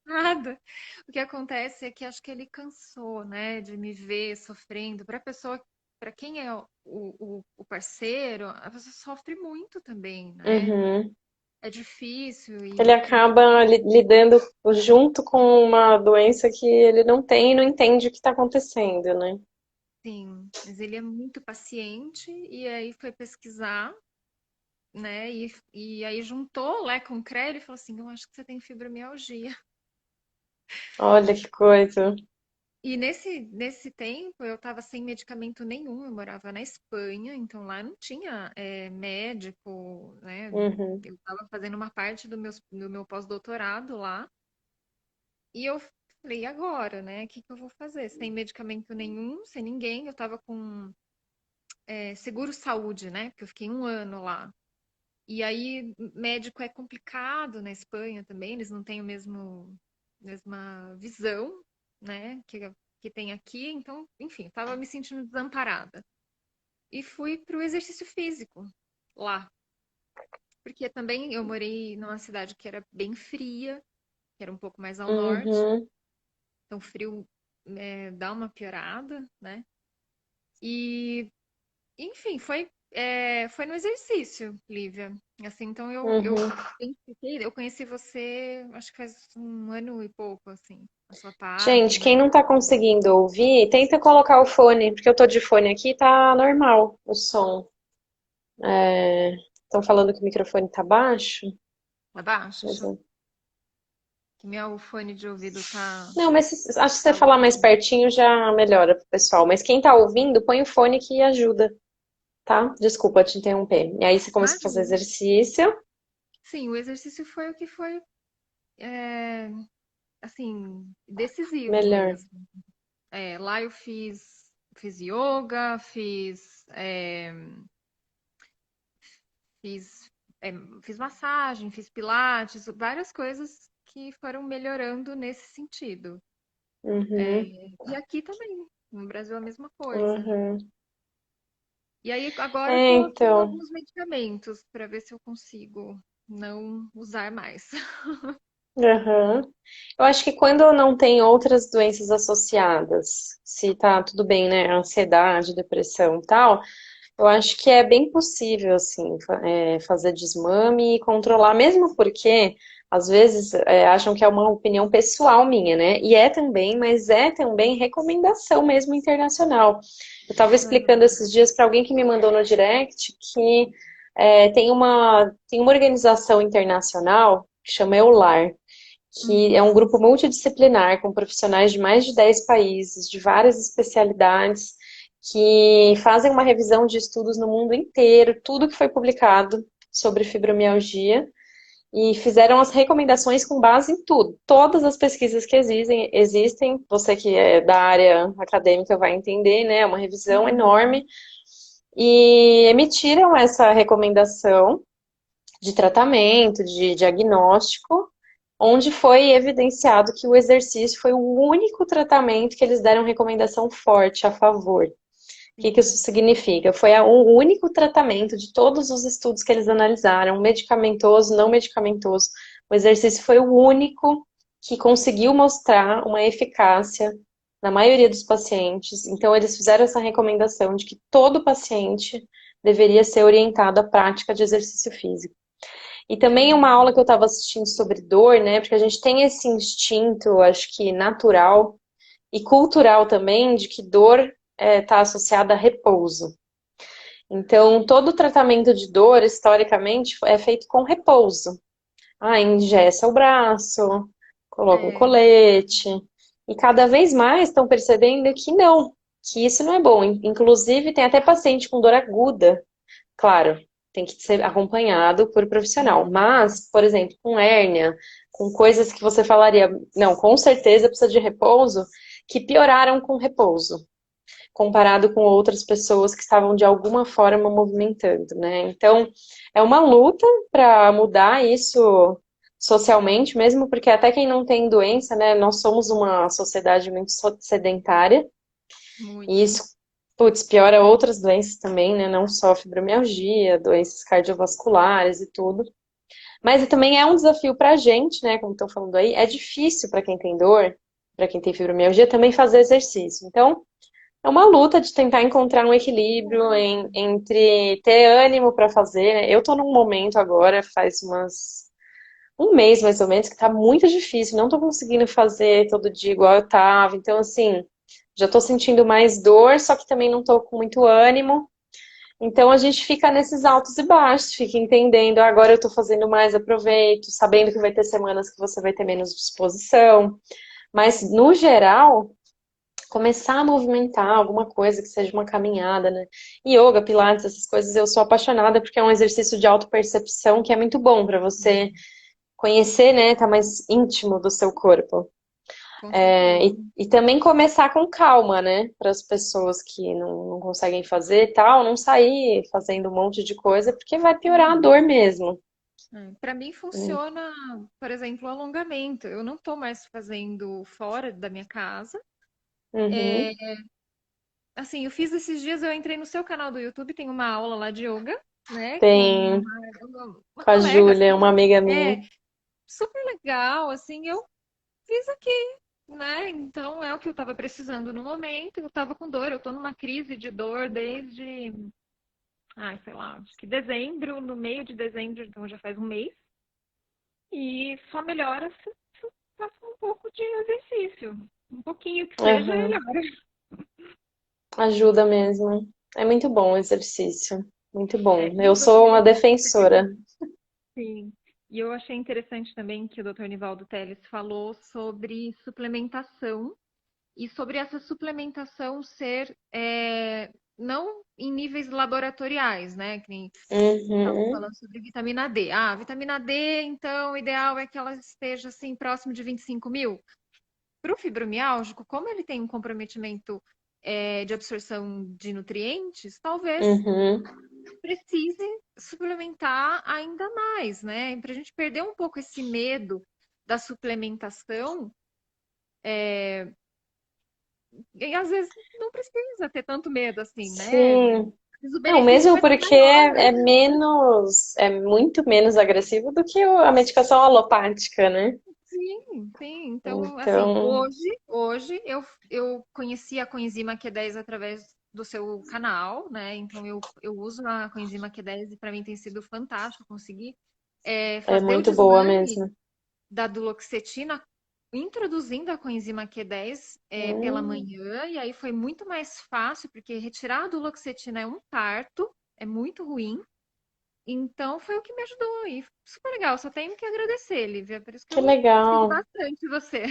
Nada. O que acontece é que acho que ele cansou, né, de me ver sofrendo. Para pessoa, para quem é o parceiro, a pessoa sofre muito também, né? Uhum. É difícil Ele e acaba lidando junto com uma doença que ele não tem e não entende o que está acontecendo, né? sim, mas ele é muito paciente e aí foi pesquisar, né? E aí juntou Lé com Cré e falou assim: eu acho que você tem fibromialgia. Olha que coisa. E nesse tempo eu estava sem medicamento nenhum, eu morava na Espanha, então lá não tinha médico, né? Uhum. Eu estava fazendo uma parte do meu pós-doutorado lá, e eu falei, e agora, né? O que que eu vou fazer? Sem medicamento nenhum, sem ninguém, eu estava com seguro saúde, né? Porque eu fiquei um ano lá. E aí, médico é complicado na Espanha também, eles não têm mesma visão, né, que tem aqui. Então, enfim, estava me sentindo desamparada. E fui para o exercício físico lá, porque também eu morei numa cidade que era bem fria, que era um pouco mais ao norte, Uhum. então o frio dá uma piorada, né? E enfim, foi no exercício, Lívia. Assim, então eu Uhum. identifiquei, eu conheci você, acho que faz um ano e pouco, assim, a sua Gente, quem página. não tá conseguindo ouvir, tenta colocar o fone, porque eu tô de fone aqui, tá normal o som. Estão falando que o microfone tá baixo. Tá baixo? Deixa eu... Exato. Que meu fone de ouvido tá... Não, mas acho que se você falar mais pertinho já melhora pro pessoal. Mas quem tá ouvindo, põe o fone que ajuda, tá? Desculpa te interromper. E aí você começou a fazer Imagina. exercício. Sim, o exercício foi o que foi, assim, decisivo Melhor. mesmo. Lá eu fiz yoga, fiz, fiz massagem, fiz pilates, várias coisas que foram melhorando nesse sentido. Uhum, E aqui também, no Brasil a mesma coisa. uhum. E aí agora eu É, tô tomando então. alguns medicamentos para ver se eu consigo não usar mais. Uhum. Eu acho que quando não tem outras doenças associadas, se tá tudo bem, né? Ansiedade, depressão e tal, eu acho que é bem possível, assim, fazer desmame e controlar, mesmo porque, às vezes, acham que é uma opinião pessoal minha, né? E é também, mas é também recomendação mesmo internacional. Eu estava explicando Uhum. esses dias para alguém que me mandou no direct que tem uma organização internacional que chama EULAR, que é um Uhum. grupo multidisciplinar com profissionais de mais de 10 países, de várias especialidades, que fazem uma revisão de estudos no mundo inteiro, tudo que foi publicado sobre fibromialgia, e fizeram as recomendações com base em tudo. Todas as pesquisas que existem, você que é da área acadêmica vai entender, né? É uma revisão Uhum. enorme, e emitiram essa recomendação de tratamento, de diagnóstico, onde foi evidenciado que o exercício foi o único tratamento que eles deram recomendação forte a favor. O que que isso Sim. significa? Foi o único tratamento de todos os estudos que eles analisaram, medicamentoso, não medicamentoso. O exercício foi o único que conseguiu mostrar uma eficácia na maioria dos pacientes. Então, eles fizeram essa recomendação de que todo paciente deveria ser orientado à prática de exercício físico. E também uma aula que eu estava assistindo sobre dor, né? Porque a gente tem esse instinto, acho que natural e cultural também, de que dor está associada a repouso. Então, todo tratamento de dor, historicamente, é feito com repouso. Ah, engessa o braço, coloca um É, colete. E cada vez mais estão percebendo que não, que isso não é bom. Inclusive, tem até paciente com dor aguda. Claro, tem que ser acompanhado por profissional. Mas, por exemplo, com hérnia, com coisas que você falaria, não, com certeza precisa de repouso, que pioraram com repouso, comparado com outras pessoas que estavam de alguma forma movimentando, né? Então, é uma luta para mudar isso socialmente mesmo, porque até quem não tem doença, né, nós somos uma sociedade muito sedentária, e muito. isso, putz, piora outras doenças também, né? Não só fibromialgia, doenças cardiovasculares e tudo. Mas também é um desafio para a gente, né? Como estão falando aí, é difícil para quem tem dor, para quem tem fibromialgia, também fazer exercício. Então, é uma luta de tentar encontrar um equilíbrio entre ter ânimo para fazer, né? Eu tô num momento agora, faz um mês mais ou menos, que tá muito difícil, não tô conseguindo fazer todo dia igual eu tava. Então, assim, já tô sentindo mais dor, só que também não tô com muito ânimo. Então a gente fica nesses altos e baixos, fica entendendo, agora eu tô fazendo mais, aproveito, sabendo que vai ter semanas que você vai ter menos disposição. Mas, no geral, começar a movimentar alguma coisa que seja uma caminhada, né? Yoga, pilates, essas coisas, eu sou apaixonada porque é um exercício de autopercepção que é muito bom para você conhecer, né? Tá mais íntimo do seu corpo. Com certeza. E também começar com calma, né? Para as pessoas que não conseguem fazer e tal, não sair fazendo um monte de coisa, porque vai piorar a dor mesmo. Para mim funciona, por exemplo, o alongamento. Eu não estou mais fazendo fora da minha casa. Uhum. Assim, eu fiz esses dias, eu entrei no seu canal do YouTube, tem uma aula lá de yoga, né, com Tem uma com a colega, Júlia, assim, uma amiga é minha. super legal, assim, eu fiz aqui, né? Então é o que eu estava precisando no momento. Eu estava com dor, eu estou numa crise de dor desde, sei lá, acho que dezembro, no meio de dezembro, então já faz um mês. E só melhora se eu faço um pouco de exercício. Um pouquinho que seja, Uhum. melhora. Ajuda mesmo. É muito bom o exercício. Muito bom. E Eu sou uma você defensora. sim. E eu achei interessante também que o Dr. Nivaldo Teles falou sobre suplementação e sobre essa suplementação ser não em níveis laboratoriais, né? Que nem estavam Uhum. falando sobre vitamina D. Ah, vitamina D, então, o ideal é que ela esteja assim próximo de 25 mil. Para o fibromialgico, como ele tem um comprometimento de absorção de nutrientes, talvez Uhum. precise suplementar ainda mais, né? Para a gente perder um pouco esse medo da suplementação, e às vezes não precisa ter tanto medo assim, né? Sim. Mas o Não, benefício mesmo vai ser porque maior, né? é muito menos agressivo do que a medicação alopática, né? Sim, sim. Então, assim, Então, hoje eu conheci a coenzima Q10 através do seu canal, né? Então, eu uso a coenzima Q10 e para mim tem sido fantástico conseguir é fazer o muito boa desmame mesmo. da duloxetina introduzindo a coenzima Q10 pela Hum, manhã, e aí foi muito mais fácil, porque retirar a duloxetina é um parto, é muito ruim. Então foi o que me ajudou e super legal. Só tenho que agradecer, Lívia. Por isso que que eu sigo legal. bastante você.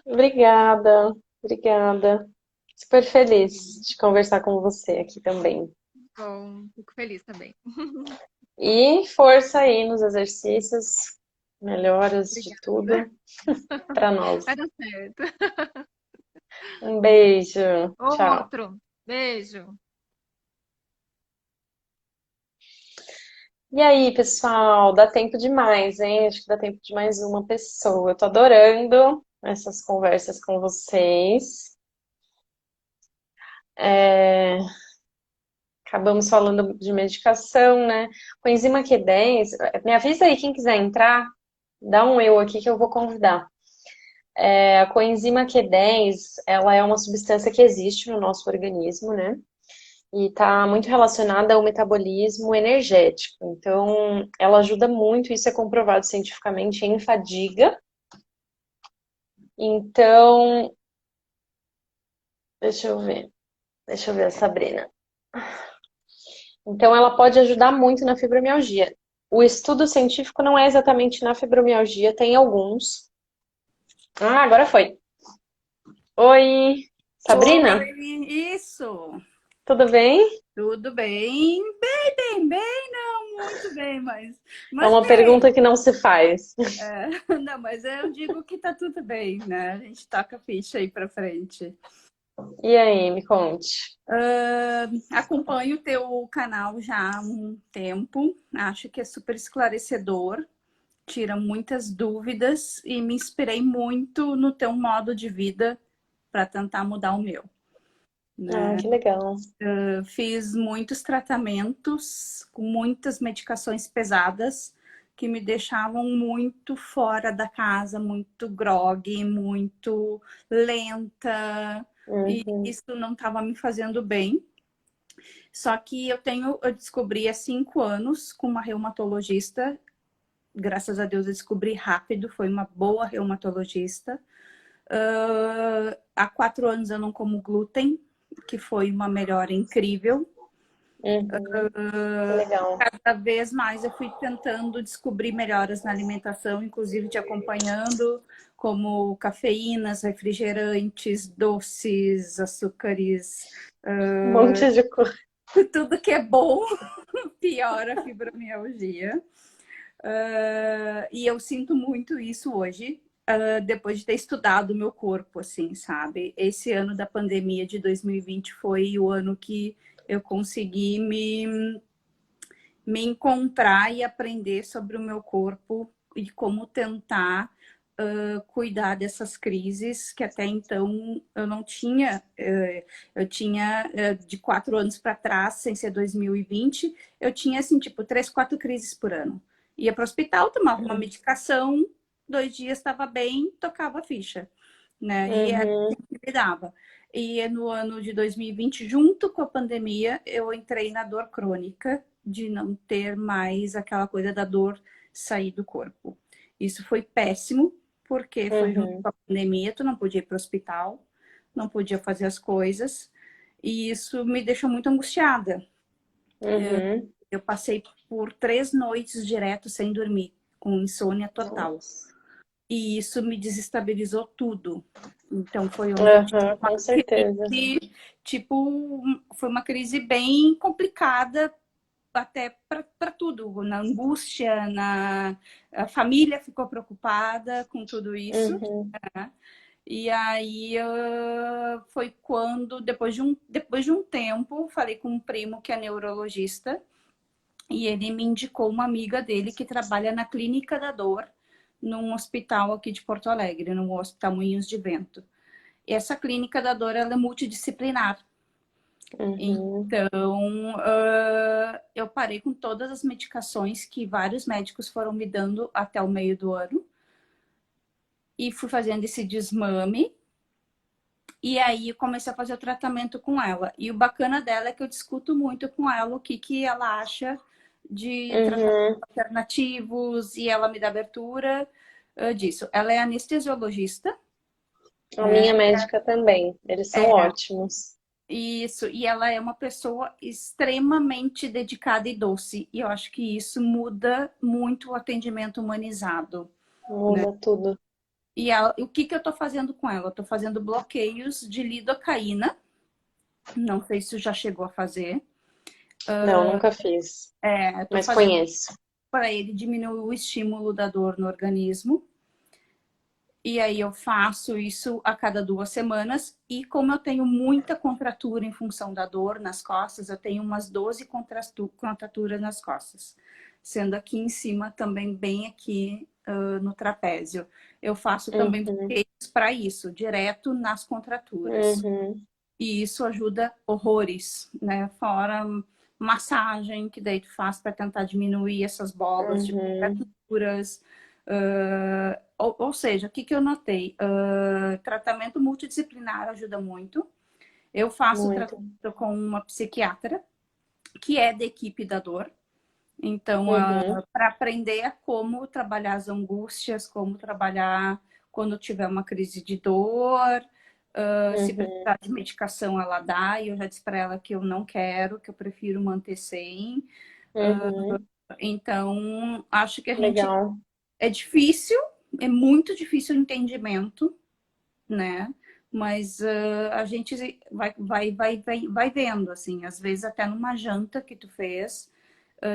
Obrigada, obrigada. Super feliz de conversar com você aqui também. Bom, fico feliz também. E força aí nos exercícios, melhoras de Obrigada. tudo para nós. Vai dar certo. Um beijo, tchau. Outro. Beijo. E aí, pessoal, dá tempo demais, hein? Acho que dá tempo de mais uma pessoa. Eu tô adorando essas conversas com vocês. É, acabamos falando de medicação, né? Coenzima Q10, me avisa aí quem quiser entrar, dá um eu aqui que eu vou convidar. A coenzima Q10, ela é uma substância que existe no nosso organismo, né? E está muito relacionada ao metabolismo energético. Então, ela ajuda muito, isso é comprovado cientificamente, em fadiga. Então, deixa eu ver a Sabrina. Então, ela pode ajudar muito na fibromialgia. O estudo científico não é exatamente na fibromialgia, tem alguns. Ah, agora foi. Oi, Sabrina, Oi, isso. tudo bem? Tudo bem? Bem, não muito bem, É mas uma pergunta bem. que não se faz. É, não, mas eu digo que tá tudo bem, né? A gente toca a ficha aí pra frente. E aí, me conte. Acompanho o teu canal já há um tempo, acho que é super esclarecedor, tira muitas dúvidas e me inspirei muito no teu modo de vida para tentar mudar o meu, Ah, né? que legal. Fiz muitos tratamentos com muitas medicações pesadas que me deixavam muito fora da casa, muito grogue, muito lenta, e Uhum. isso não estava me fazendo bem. Só que eu descobri há 5 anos com uma reumatologista. Graças a Deus eu descobri rápido, foi uma boa reumatologista. Há 4 anos eu não como glúten, que foi uma melhora incrível. Uhum. Que legal. Cada vez mais eu fui tentando descobrir melhoras na alimentação, inclusive te acompanhando, como cafeínas, refrigerantes, doces, açúcares, Um monte de coisa. tudo que é bom piora a fibromialgia. E eu sinto muito isso hoje, depois de ter estudado o meu corpo, assim, sabe? Esse ano da pandemia de 2020 foi o ano que eu consegui me encontrar e aprender sobre o meu corpo e como tentar cuidar dessas crises que até então eu não tinha. Eu tinha de 4 anos para trás, sem ser 2020, eu tinha assim, tipo, 3, 4 crises por ano. Ia para o hospital, tomava uma medicação, 2 dias estava bem, tocava a ficha, né? E era Uhum. assim que me dava. E no ano de 2020, junto com a pandemia, eu entrei na dor crônica de não ter mais aquela coisa da dor sair do corpo. Isso foi péssimo, porque foi junto Uhum. com a pandemia, tu não podia ir para o hospital, não podia fazer as coisas, e isso me deixou muito angustiada. Uhum. Eu passei por 3 noites direto sem dormir, com insônia total. Nossa. E isso me desestabilizou tudo. Então foi onde eu tive Aham, uma com certeza. crise, tipo, foi uma crise bem complicada até para tudo, na angústia, a família ficou preocupada com tudo isso, Uhum. né? E aí foi quando, depois de um tempo, falei com um primo que é neurologista, e ele me indicou uma amiga dele que trabalha na Clínica da Dor, num hospital aqui de Porto Alegre, no Hospital Moinhos de Vento. E essa Clínica da Dor, ela é multidisciplinar. Uhum. Então, eu parei com todas as medicações que vários médicos foram me dando até o meio do ano. E fui fazendo esse desmame. E aí eu comecei a fazer o tratamento com ela. E o bacana dela é que eu discuto muito com ela o que ela acha de tratamentos Uhum. alternativos e ela me dá abertura disso. Ela é anestesiologista, A né? minha médica também. Eles são É, ótimos. isso. E ela é uma pessoa extremamente dedicada e doce. E eu acho que isso muda muito o atendimento humanizado. Muda tudo. E o que eu tô fazendo com ela? Eu tô fazendo bloqueios de lidocaína. Não sei se já chegou a fazer. Não, nunca fiz. Eu tô Mas fazendo conheço. para ele diminuir o estímulo da dor no organismo. E aí eu faço isso a cada 2 semanas. E como eu tenho muita contratura em função da dor nas costas, eu tenho umas 12 contraturas nas costas. Sendo aqui em cima, também bem aqui no trapézio. Eu faço também Uhum. bloqueios para isso, direto nas contraturas. Uhum. E isso ajuda horrores, né? Fora massagem, que daí tu faz para tentar diminuir essas bolas de Uhum. contraturas. Ou seja, o que eu notei? Tratamento multidisciplinar ajuda muito. Eu faço Muito. tratamento com uma psiquiatra, que é da equipe da dor. Então, Uhum. para aprender a como trabalhar as angústias, como trabalhar quando tiver uma crise de dor, se Uhum. precisar de medicação, ela dá. E eu já disse para ela que eu não quero, que eu prefiro manter sem. Uhum. Então, acho que a gente Legal. é difícil, é muito difícil o entendimento, né? Mas a gente vai vendo, assim, às vezes até numa janta que tu fez,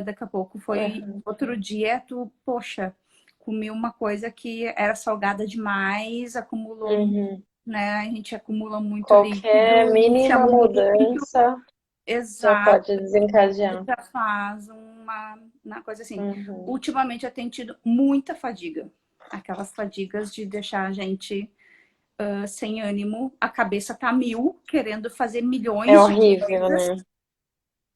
daqui a pouco foi Uhum. outro dia, tu, poxa, comi uma coisa que era salgada demais, acumulou, Uhum. né? A gente acumula muito Qualquer líquido, enche mínima muito, mudança já exato, pode desencadear. já faz uma coisa assim. Uhum. Ultimamente eu tenho tido muita fadiga, aquelas fadigas de deixar a gente sem ânimo, a cabeça tá mil, querendo fazer É milhões de horrível, coisas, né?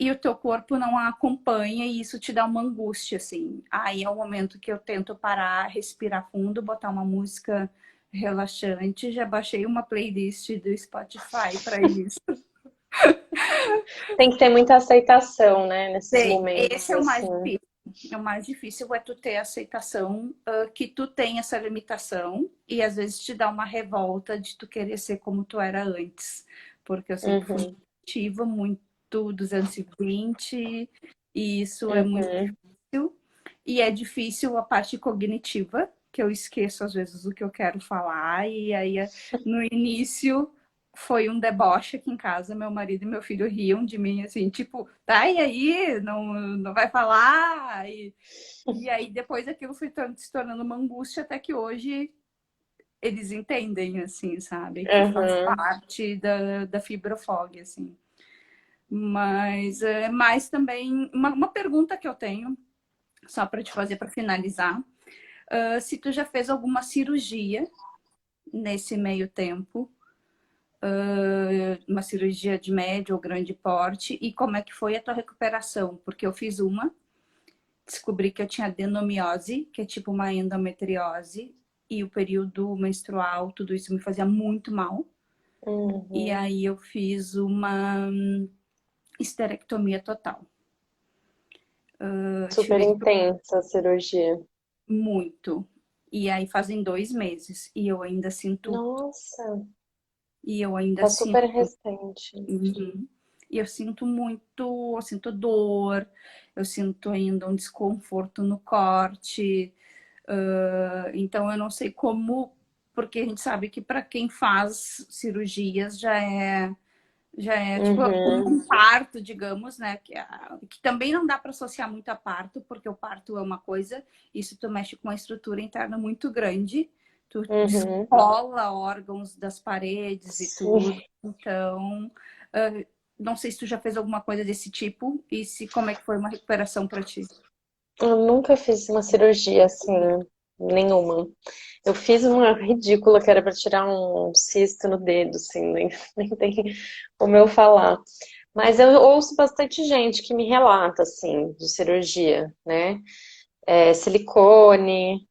e o teu corpo não a acompanha e isso te dá uma angústia, assim. Aí é o momento que eu tento parar, respirar fundo, botar uma música relaxante. Já baixei uma playlist do Spotify para isso. Tem que ter muita aceitação, né, nesses Esse momentos, é o mais assim. difícil. O mais difícil é tu ter a aceitação que tu tem essa limitação e às vezes te dá uma revolta de tu querer ser como tu era antes. Porque eu sempre fui Uhum. ativa, muito 220 e isso é muito Uhum. difícil. E é difícil a parte cognitiva, que eu esqueço às vezes o que eu quero falar e aí no início foi um deboche aqui em casa. Meu marido e meu filho riam de mim, assim, tipo, tá, e aí? Não vai falar? E aí depois aquilo foi se tornando uma angústia até que hoje eles entendem, assim, sabe? Que faz Uhum. parte da fibrofog, assim. Mas é mais também uma pergunta que eu tenho, só para te fazer para finalizar. Se tu já fez alguma cirurgia nesse meio tempo, uma cirurgia de médio ou grande porte, e como é que foi a tua recuperação? Porque eu fiz uma, descobri que eu tinha adenomiose, que é tipo uma endometriose, e o período menstrual, tudo isso me fazia muito mal. E Uhum. aí eu fiz uma esterectomia total. Super Tirei intensa a cirurgia. muito. E aí fazem 2 meses, e eu ainda sinto, Nossa, e eu ainda tá sinto. super recente. Uhum. E eu sinto muito, eu sinto dor, eu sinto ainda um desconforto no corte. Então, eu não sei como, porque a gente sabe que para quem faz cirurgias já é tipo como Uhum, um parto, digamos, né? Que também não dá para associar muito a parto, porque o parto é uma coisa, isso tu mexe com uma estrutura interna muito grande, tu uhum. descola órgãos das paredes e tudo. Sim. Então, não sei se tu já fez alguma coisa desse tipo e se como é que foi uma recuperação para ti. Eu nunca fiz uma cirurgia assim, nenhuma. Eu fiz uma ridícula que era para tirar um cisto no dedo, assim, nem tem como eu falar. Mas eu ouço bastante gente que me relata, assim, de cirurgia, né? Silicone,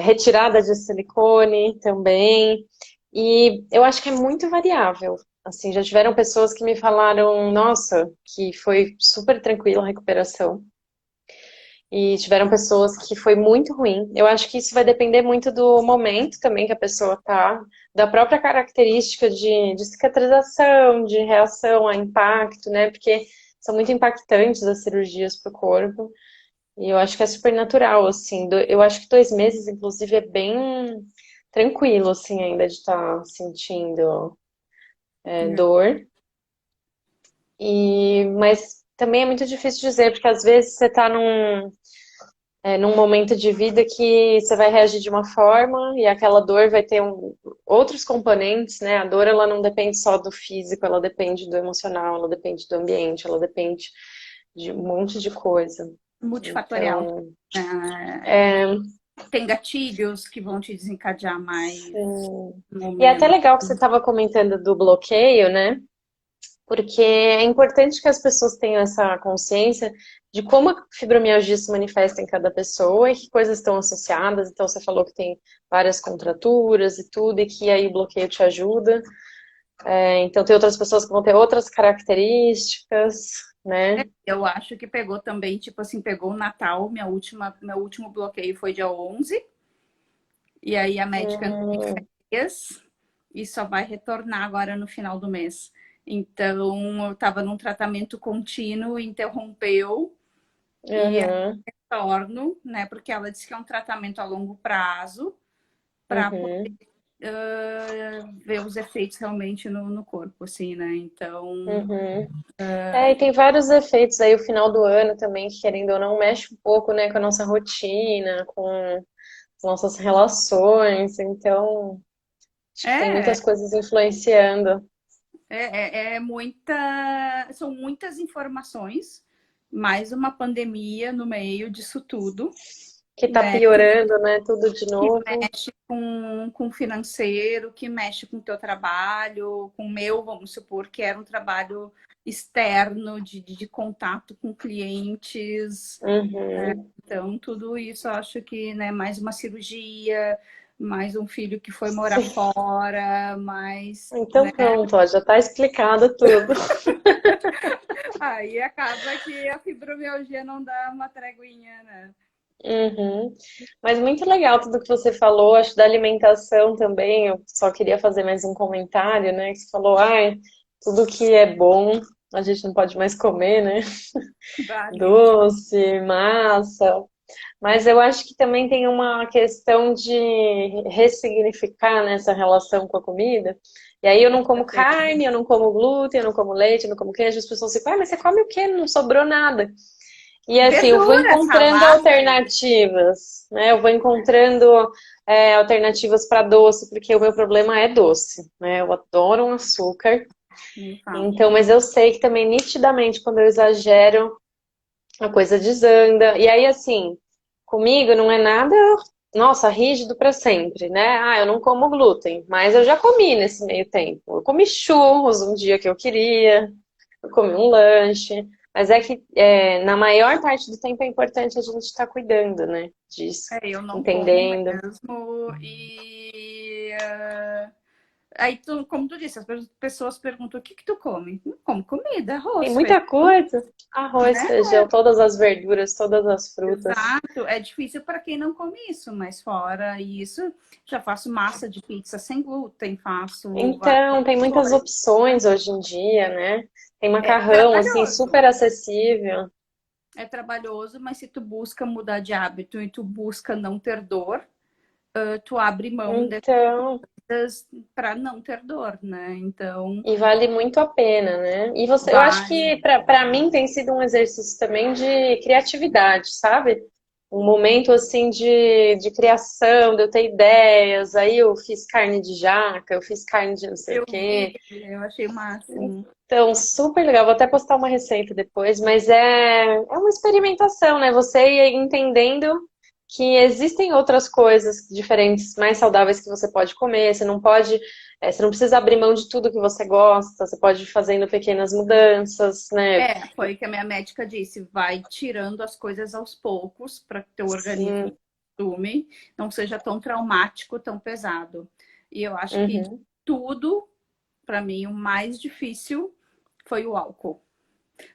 retirada de silicone também. E eu acho que é muito variável. Assim, já tiveram pessoas que me falaram, nossa, que foi super tranquila a recuperação. E tiveram pessoas que foi muito ruim. Eu acho que isso vai depender muito do momento também que a pessoa tá, da própria característica de cicatrização, de reação a impacto, né? Porque são muito impactantes as cirurgias para o corpo. E eu acho que é super natural, assim. Eu acho que 2 meses, inclusive, é bem tranquilo, assim, ainda de estar sentindo dor. Mas também é muito difícil dizer, porque às vezes você está num momento de vida que você vai reagir de uma forma e aquela dor vai ter outros componentes, né? A dor, ela não depende só do físico, ela depende do emocional, ela depende do ambiente, ela depende de um monte de coisa. Multifatorial. Então, É, é, tem gatilhos que vão te desencadear mais sim. no E é até momento. legal que você estava comentando do bloqueio, né? Porque é importante que as pessoas tenham essa consciência de como a fibromialgia se manifesta em cada pessoa e que coisas estão associadas. Então, você falou que tem várias contraturas e tudo, e que aí o bloqueio te ajuda. Então, tem outras pessoas que vão ter outras características, né? Eu acho que pegou também, tipo assim, pegou o Natal, meu último bloqueio foi dia 11, e aí a médica entrou em Hum, férias e só vai retornar agora no final do mês. Então, eu estava num tratamento contínuo, interrompeu e uhum, retorno, né? Porque ela disse que é um tratamento a longo prazo para uhum, ver os efeitos realmente no corpo, assim, né? Então, uhum. E tem vários efeitos aí, o final do ano também, que querendo ou não, mexe um pouco, né, com a nossa rotina, com as nossas relações. Então, acho que tem é, muitas coisas influenciando. são muitas informações, mais uma pandemia no meio disso tudo, Que tá né? piorando, né, tudo de Que novo. mexe com o financeiro, que mexe com o teu trabalho, com o meu, vamos supor, que era um trabalho externo, de contato com clientes. Uhum. Então, tudo isso eu acho que, né, mais uma cirurgia, mais um filho que foi morar Sim. fora, mais, Então né? pronto, ó, já tá explicado tudo. Aí acaba que a fibromialgia não dá uma treguinha, né? Uhum. Mas muito legal tudo que você falou, acho da alimentação também. Eu só queria fazer mais um comentário, né? Que você falou, ai, tudo que é bom a gente não pode mais comer, né? Bah, nem me fala. Doce, massa. Mas eu acho que também tem uma questão de ressignificar nessa relação com a comida. E aí eu Com não como certeza. carne, eu não como glúten, eu não como leite, eu não como queijo. As pessoas ficam, ah, mas você come o quê? Não sobrou nada. E assim, eu vou Verdura, encontrando salada. alternativas, né? Eu vou encontrando alternativas para doce, porque o meu problema é doce, né? Eu adoro um açúcar. Nem fala. Então, mas eu sei que também nitidamente quando eu exagero, a coisa desanda. E aí, assim, comigo não é nada, nossa, rígido para sempre, né? Ah, eu não como glúten, mas eu já comi nesse meio tempo. Eu comi churros um dia que eu queria, eu comi um lanche. Mas é que na maior parte do tempo é importante a gente estar cuidando, né? Disso, Eu não como entendendo. mesmo aí como tu disse, as pessoas perguntam o que que tu come? Não como comida, Tem arroz, muita feijão, coisa. Arroz, né? feijão, todas as verduras, todas as frutas. Exato. É difícil para quem não come isso, mas fora isso, já faço massa de pizza sem glúten, faço várias Então, tem muitas coisas. opções hoje em dia, né? Tem É macarrão, assim, trabalhoso. super acessível. É trabalhoso, mas se tu busca mudar de hábito e tu busca não ter dor, tu abre mão Então, dessas para não ter dor, né? Então, e vale muito a pena, né? E você, eu acho vale. que para mim tem sido um exercício também de criatividade, sabe? Um momento assim de criação, de eu ter ideias. Aí eu fiz carne de jaca, eu fiz carne de não sei o Eu vi, quê. eu achei o máximo. Então, super legal. Vou até postar uma receita depois, mas é uma experimentação, né? Você ir entendendo que existem outras coisas diferentes, mais saudáveis que você pode comer. Você não pode, você não precisa abrir mão de tudo que você gosta. Você pode ir fazendo pequenas mudanças, né? Foi o que a minha médica disse, vai tirando as coisas aos poucos para que teu organismo Sim. costume, não seja tão traumático, tão pesado. E eu acho que de Uhum. tudo, para mim, o mais difícil foi o álcool.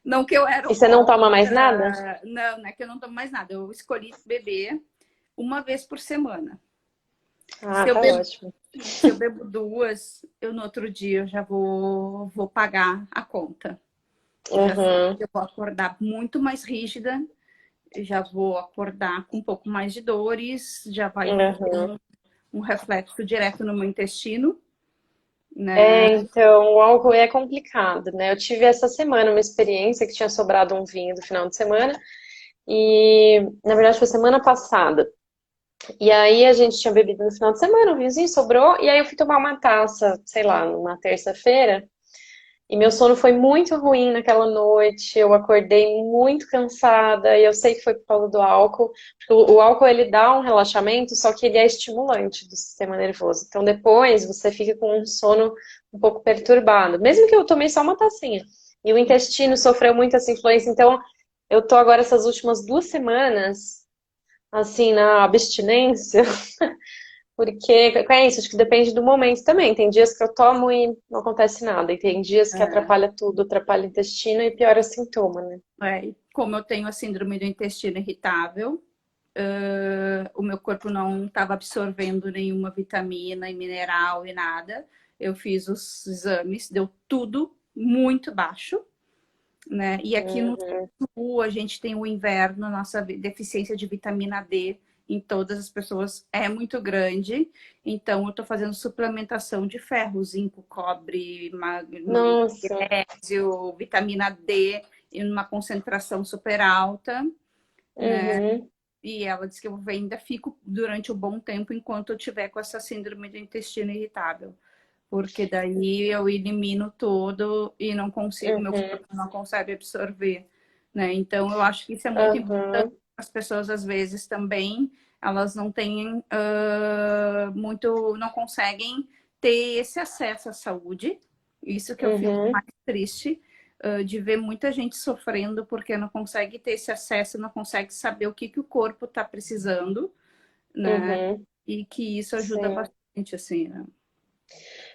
Não que eu era E você não toma mais alcoólatra, nada? não é que eu não tomo mais nada. Eu escolhi beber uma vez por semana. Ah, Se eu tá bebo, ótimo. se eu bebo duas, eu no outro dia eu já vou pagar a conta. Já sei Uhum. que eu vou acordar muito mais rígida, já vou acordar com um pouco mais de dores, já vai ter Uhum. um reflexo direto no meu intestino, né? Então, o álcool é complicado, né? Eu tive essa semana uma experiência que tinha sobrado um vinho do final de semana e, na verdade, foi semana passada. E aí a gente tinha bebido no final de semana, um vinhozinho sobrou, e aí eu fui tomar uma taça, sei lá, numa terça-feira, e meu sono foi muito ruim naquela noite, eu acordei muito cansada, e eu sei que foi por causa do álcool, porque o álcool ele dá um relaxamento, só que ele é estimulante do sistema nervoso. Então depois você fica com um sono um pouco perturbado, mesmo que eu tomei só uma tacinha. E o intestino sofreu muito essa influência, então eu tô agora essas últimas 2 semanas, assim, na abstinência, porque é isso, acho que depende do momento também. Tem dias que eu tomo e não acontece nada, e tem dias que atrapalha tudo, atrapalha o intestino e piora sintoma, né? E como eu tenho a síndrome do intestino irritável, o meu corpo não estava absorvendo nenhuma vitamina e mineral e nada. Eu fiz os exames, deu tudo muito baixo, né? E aqui no Uhum, sul a gente tem o inverno, nossa deficiência de vitamina D em todas as pessoas é muito grande. Então eu estou fazendo suplementação de ferro, zinco, cobre, nossa. magnésio, vitamina D em uma concentração super alta, né? Uhum, E ela disse que eu ainda fico durante um bom tempo enquanto eu tiver com essa síndrome do intestino irritável. Porque daí eu elimino todo e não consigo, meu uhum, corpo não consegue absorver, né? Então eu acho que isso é muito importante. uhum, As pessoas às vezes também elas não têm muito, não conseguem ter esse acesso à saúde. Isso que eu fico uhum, mais triste de ver muita gente sofrendo porque não consegue ter esse acesso, não consegue saber o que que o corpo está precisando, né? uhum, E que isso ajuda sim. bastante, assim, né?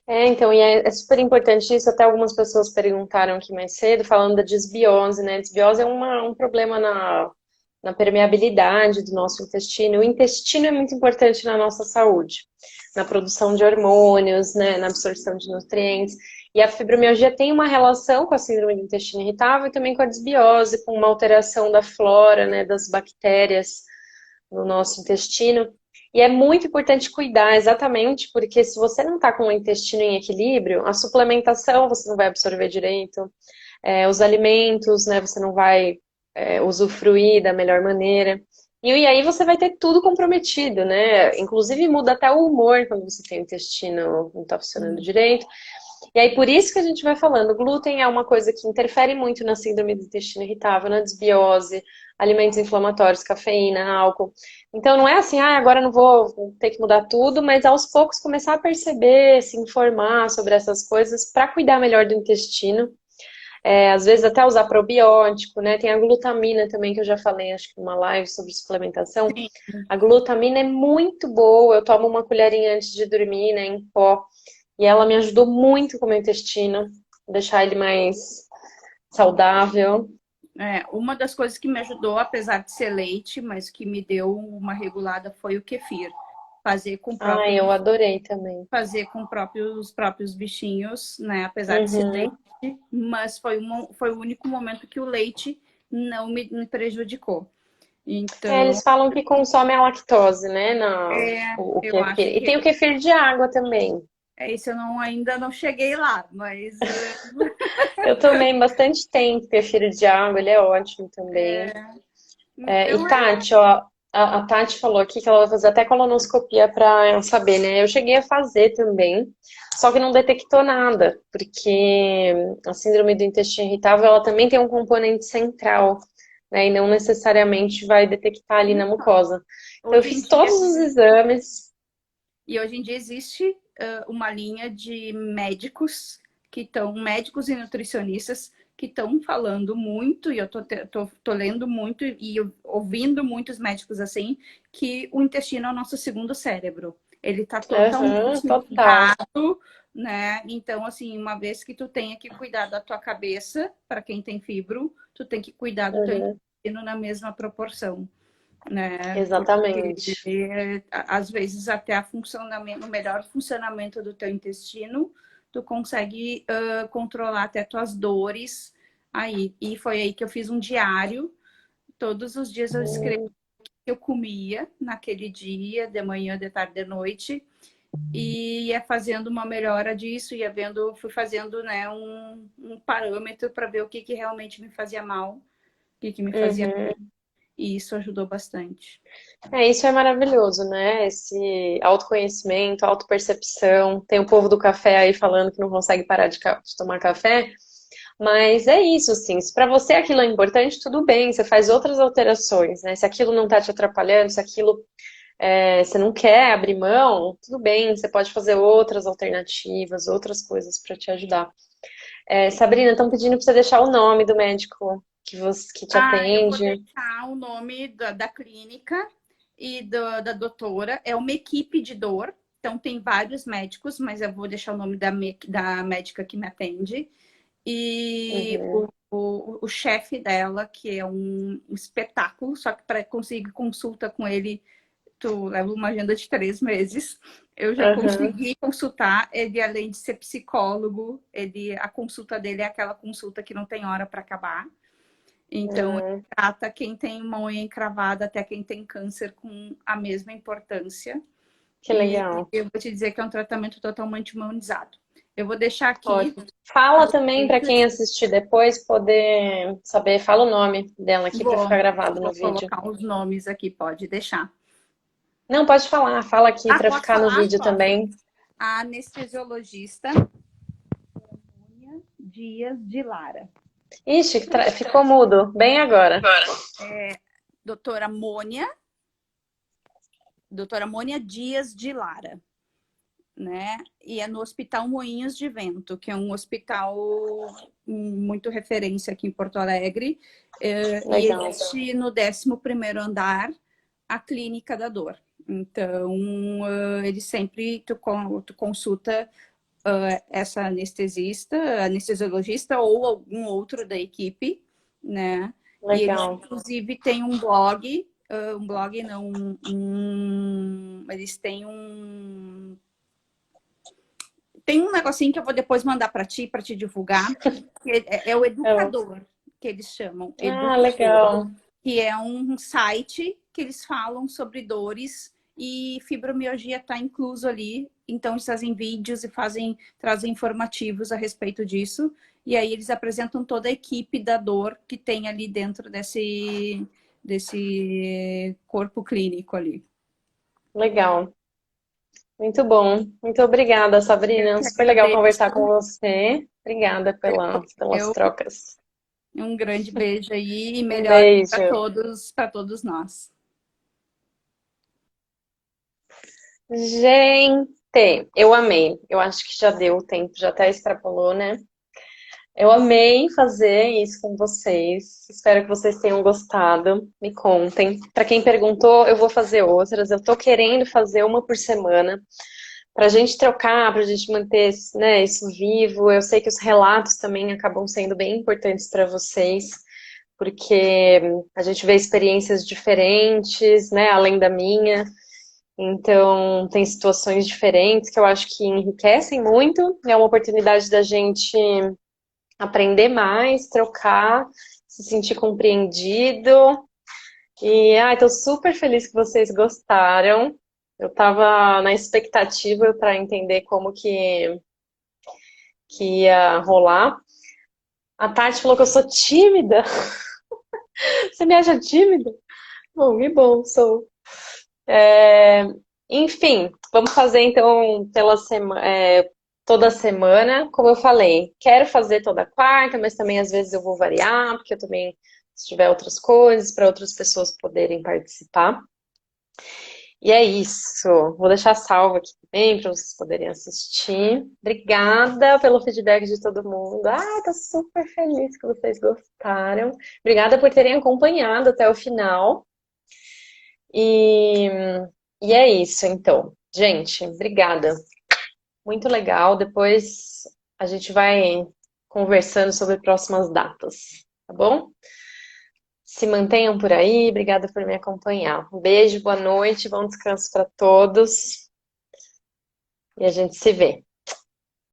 Então, e é super importante isso, até algumas pessoas perguntaram aqui mais cedo, falando da desbiose, né? A desbiose é um problema na permeabilidade do nosso intestino. O intestino é muito importante na nossa saúde, na produção de hormônios, né, na absorção de nutrientes. E a fibromialgia tem uma relação com a síndrome do intestino irritável e também com a desbiose, com uma alteração da flora, né, das bactérias no nosso intestino. E é muito importante cuidar, exatamente, porque se você não está com o intestino em equilíbrio, a suplementação você não vai absorver direito, os alimentos, né, você não vai usufruir da melhor maneira. E aí você vai ter tudo comprometido, né? Inclusive muda até o humor quando você tem o intestino não está funcionando direito. E aí por isso que a gente vai falando, o glúten é uma coisa que interfere muito na síndrome do intestino irritável, na desbiose, alimentos inflamatórios, cafeína, álcool. Então não é assim, agora não vou ter que mudar tudo, mas aos poucos começar a perceber, se informar sobre essas coisas para cuidar melhor do intestino. Às vezes até usar probiótico, né? Tem a glutamina também, que eu já falei, acho que numa live sobre suplementação. A glutamina é muito boa, eu tomo uma colherinha antes de dormir, né, em pó. E ela me ajudou muito com o meu intestino, deixar ele mais saudável. Uma das coisas que me ajudou, apesar de ser leite, mas que me deu uma regulada foi o kefir. Fazer com Eu adorei também. os próprios bichinhos, né? Apesar de ser leite, Uhum, mas foi o único momento que o leite não me prejudicou. Eles Então, falam que consomem a lactose, né? O eu acho kefir. E que tem o kefir de água também. isso eu ainda não cheguei lá, mas Eu tomei bastante tempo kefir de água, ele é ótimo também. E então Tati, ó, a Tati falou aqui que ela vai fazer até colonoscopia para saber, né? Eu cheguei a fazer também, só que não detectou nada, porque a síndrome do intestino irritável, ela também tem um componente central, né? E não necessariamente vai detectar ali na mucosa. Então, eu hoje em fiz dia todos os exames. existe uma linha de médicos médicos e nutricionistas que estão falando muito, e eu tô lendo muito e ouvindo muitos médicos assim, que o intestino é o nosso segundo cérebro. Ele está Aham, totalmente total. ligado, né? Então, assim, uma vez que tu tenha que cuidar da tua cabeça, para quem tem fibro, tu tem que cuidar do teu Uhum, intestino na mesma proporção, né? Porque exatamente. às vezes até o melhor funcionamento do teu intestino, tu consegue controlar até tuas dores aí. E foi aí que eu fiz um diário. Todos os dias eu escrevi Hum, o que eu comia naquele dia, de manhã, de tarde, de noite, e ia fazendo uma melhora disso, fui fazendo, né, um parâmetro para ver o que realmente me fazia mal, o que me fazia, uhum. e isso ajudou bastante. Isso é maravilhoso, né? Esse autoconhecimento, autopercepção. Tem o povo do café aí falando que não consegue parar de tomar café, mas é isso, assim. Se para você aquilo é importante, tudo bem, você faz outras alterações, né? Se aquilo não tá te atrapalhando, se aquilo você não quer abrir mão, tudo bem, você pode fazer outras alternativas, outras coisas para te ajudar. Sabrina, estão pedindo para você deixar o nome do médico que te Eu vou atende. deixar o nome da clínica e da doutora. É uma equipe de dor, então tem vários médicos, mas eu vou deixar o nome da médica que me atende. E Uhum. o chefe dela, que é um espetáculo, só que para conseguir consulta com ele, tu leva uma agenda de 3 meses. Eu já Aham. consegui consultar. Ele, além de ser psicólogo, a consulta dele é aquela consulta que não tem hora para acabar. Então, ele Uhum. trata quem tem uma unha encravada até quem tem câncer com a mesma importância. Que E legal. eu vou te dizer que é um tratamento totalmente humanizado. Eu vou deixar aqui Ótimo. Fala as também para quem referências. assistir depois poder saber. Fala o nome dela aqui para ficar Eu gravado no vou vídeo. colocar os nomes aqui, pode deixar. Não, pode falar. Fala aqui para Posso ficar no falar? vídeo Posso. também. A anestesiologista Dias de Lara. Ixi, ficou mudo. Bem agora. Doutora Mônia Dias de Lara, né? E é no Hospital Moinhos de Vento, que é um hospital muito referência aqui em Porto Alegre. E Legal. existe no 11º andar a Clínica da Dor. Então, ele sempre, tu consulta essa anestesiologista ou algum outro da equipe, né? E eles, Legal. inclusive, têm um blog, não, eles têm tem um negocinho que eu vou depois mandar para ti divulgar, que é o Ela- Educador, que eles chamam, Ah, Educador, legal. que é um site que eles falam sobre dores e fibromialgia está incluso ali. Então, eles fazem vídeos e trazem informativos a respeito disso. E aí eles apresentam toda a equipe da dor que tem ali dentro desse corpo clínico ali. Legal. Muito bom. Muito obrigada, Eu Sabrina. que Super legal conversar com agradeço. você. Obrigada pelas Eu trocas. Um grande beijo aí e Um melhor beijo. para todos nós. Gente, eu amei. Eu acho que já deu o tempo, já até extrapolou, né? Eu amei fazer isso com vocês. Espero que vocês tenham gostado. Me contem. Para quem perguntou, eu vou fazer outras. Eu tô querendo fazer uma por semana para a gente trocar, para a gente manter, né, isso vivo. Eu sei que os relatos também acabam sendo bem importantes para vocês, porque a gente vê experiências diferentes, né, além da minha. Então, tem situações diferentes que eu acho que enriquecem muito. É uma oportunidade da gente aprender mais, trocar, se sentir compreendido. E, tô super feliz que vocês gostaram. Eu tava na expectativa para entender como que ia rolar. A Tati falou que eu sou tímida. Você me acha tímida? Bom, que bom, sou. Enfim, vamos fazer então toda semana, como eu falei. Quero fazer toda quarta, mas também às vezes eu vou variar, porque eu também, se tiver outras coisas, para outras pessoas poderem participar. E é isso. Vou deixar salvo aqui também para vocês poderem assistir. Obrigada pelo feedback de todo mundo. Tô super feliz que vocês gostaram. Obrigada por terem acompanhado até o final. E é isso, então. Gente, obrigada. Muito legal. Depois a gente vai conversando sobre próximas datas, tá bom? Se mantenham por aí. Obrigada por me acompanhar. Um beijo, boa noite, bom descanso para todos. E a gente se vê.